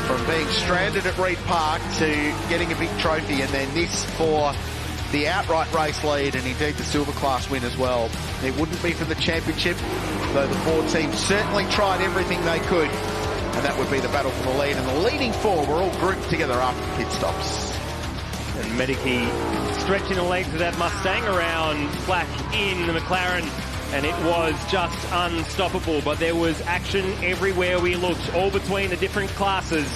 Speaker 1: From being stranded at Reed Park to getting a big trophy, and then this for the outright race lead, and indeed the silver class win as well. It wouldn't be for the championship, though the four teams certainly tried everything they could, and that would be the battle for the lead. And the leading four were all grouped together after pit stops.
Speaker 16: And Medicke stretching the legs of that Mustang around Flack in the McLaren, and it was just unstoppable. But there was action everywhere we looked, all between the different classes.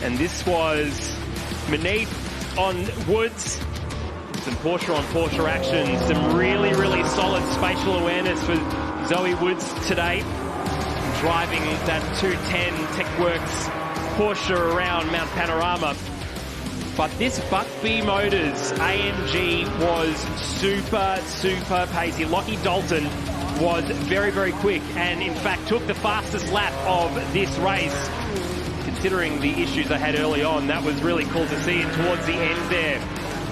Speaker 16: And this was Manette on Woods. Some Porsche on Porsche action, some really, really solid spatial awareness for Zoe Woods today. Driving that 210 TechWorks Porsche around Mount Panorama. But this Buckbee Motors AMG was super, super pacey. Lockie Dalton was very, very quick, and in fact took the fastest lap of this race. Considering the issues I had early on, that was really cool to see. And towards the end there,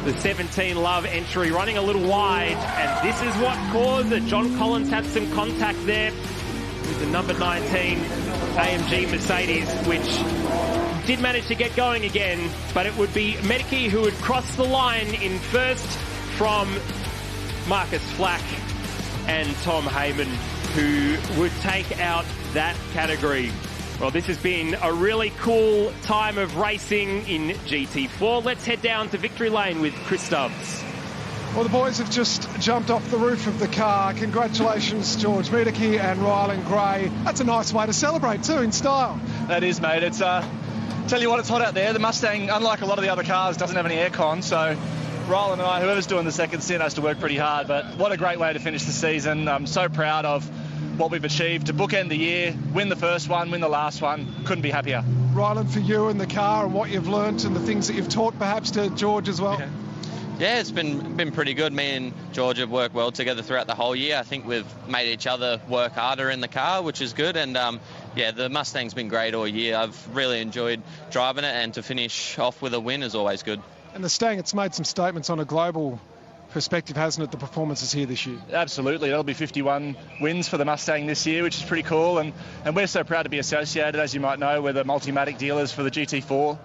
Speaker 16: the 17 Love entry running a little wide, and this is what caused it. John Collins had some contact there with the number 19 AMG Mercedes, which did manage to get going again, but it would be Medicke who would cross the line in first from Marcus Flack and Tom Heyman, who would take out that category. Well, this has been a really cool time of racing in GT4. Let's head down to Victory Lane with Chris Stubbs.
Speaker 10: Well, the boys have just jumped off the roof of the car. Congratulations, George Medicke and Ryland Gray. That's a nice way to celebrate too, in style.
Speaker 21: That is, mate. It's tell you what, it's hot out there. The Mustang, unlike a lot of the other cars, doesn't have any aircon, so Ryland and I, whoever's doing the second stint, has to work pretty hard. But what a great way to finish the season. I'm so proud of what we've achieved to bookend the year, win the first one, win the last one. Couldn't be happier.
Speaker 10: Ryland, for you and the car and what you've learnt and the things that you've taught perhaps to George as well.
Speaker 2: Yeah, it's been pretty good. Me and George have worked well together throughout the whole year. I think we've made each other work harder in the car, which is good. And the Mustang's been great all year. I've really enjoyed driving it, and to finish off with a win is always good.
Speaker 10: And the Stang, it's made some statements on a global perspective, hasn't it, the performances here this year?
Speaker 21: Absolutely. That'll be 51 wins for the Mustang this year, which is pretty cool. And we're so proud to be associated, as you might know, with the Multimatic dealers for the GT4.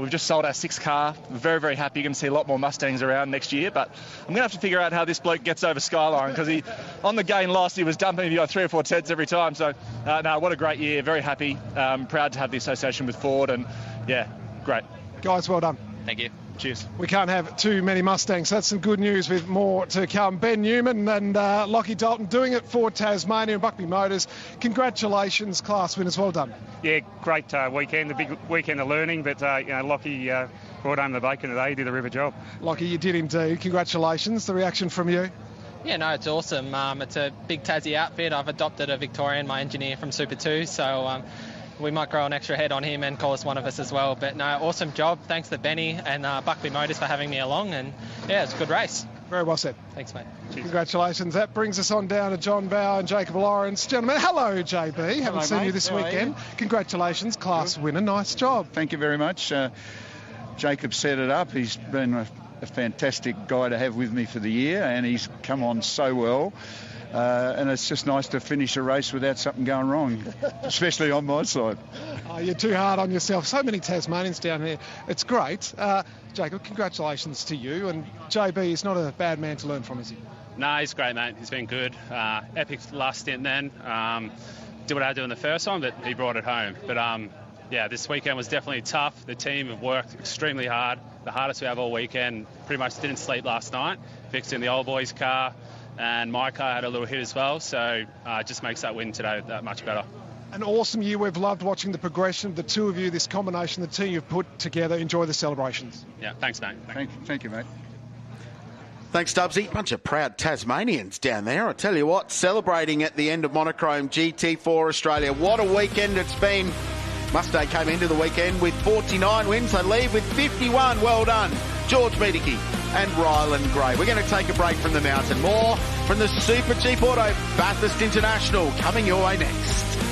Speaker 21: We've just sold our 6th car. We're very, very happy. You're going to see a lot more Mustangs around next year. But I'm going to have to figure out how this bloke gets over Skyline, because on the gain loss, he was dumping me by 3 or 4 tenths every time. So, no, what a great year. Very happy. Proud to have the association with Ford. And, yeah, great.
Speaker 10: Guys, well done.
Speaker 2: Thank you.
Speaker 21: Cheers.
Speaker 10: We can't have too many Mustangs. That's some good news with more to come. Ben Newman and Lockie Dalton doing it for Tasmania and Buckby Motors. Congratulations, class winners. Well done.
Speaker 22: Yeah, great weekend, a big weekend of learning, but Lockie brought home the bacon today. He did a river job.
Speaker 10: Lockie, you did indeed. Congratulations. The reaction from you?
Speaker 23: Yeah, no, it's awesome. It's a big Tassie outfit. I've adopted a Victorian, my engineer from Super 2, so we might grow an extra head on him and call us one of us as well. But no, awesome job. Thanks to Benny and Buckby Motors for having me along. And yeah, it's a good race.
Speaker 10: Very well said.
Speaker 23: Thanks, mate.
Speaker 10: Cheers. Congratulations. That brings us on down to John Bower and Jacob Lawrence. Gentlemen, hello, JB. Haven't seen you this weekend. Congratulations, class winner. Nice job.
Speaker 24: Thank you very much. Jacob set it up. He's been a fantastic guy to have with me for the year, and he's come on so well. And it's just nice to finish a race without something going wrong, especially on my side.
Speaker 10: Oh, you're too hard on yourself. So many Tasmanians down here. It's great. Jacob, congratulations to you. And JB is not a bad man to learn from, is he?
Speaker 22: No, he's great, mate. He's been good. Epic last stint then. Did what I did in the first one, but he brought it home. But this weekend was definitely tough. The team have worked extremely hard. The hardest we have all weekend. Pretty much didn't sleep last night. Fixing the old boys' car. And my car had a little hit as well, so it just makes that win today that much better.
Speaker 10: An awesome year. We've loved watching the progression of the two of you, this combination, the team you've put together. Enjoy the celebrations.
Speaker 22: Yeah, thanks, mate.
Speaker 24: Thank you, mate.
Speaker 1: Thanks, Dubsy. Bunch of proud Tasmanians down there. I tell you what, celebrating at the end of Monochrome GT4 Australia. What a weekend it's been. Mustang came into the weekend with 49 wins. They leave with 51. Well done, George Miedeke and Ryland Gray. We're going to take a break from the mountain. More from the Super Cheap Auto Bathurst International coming your way next.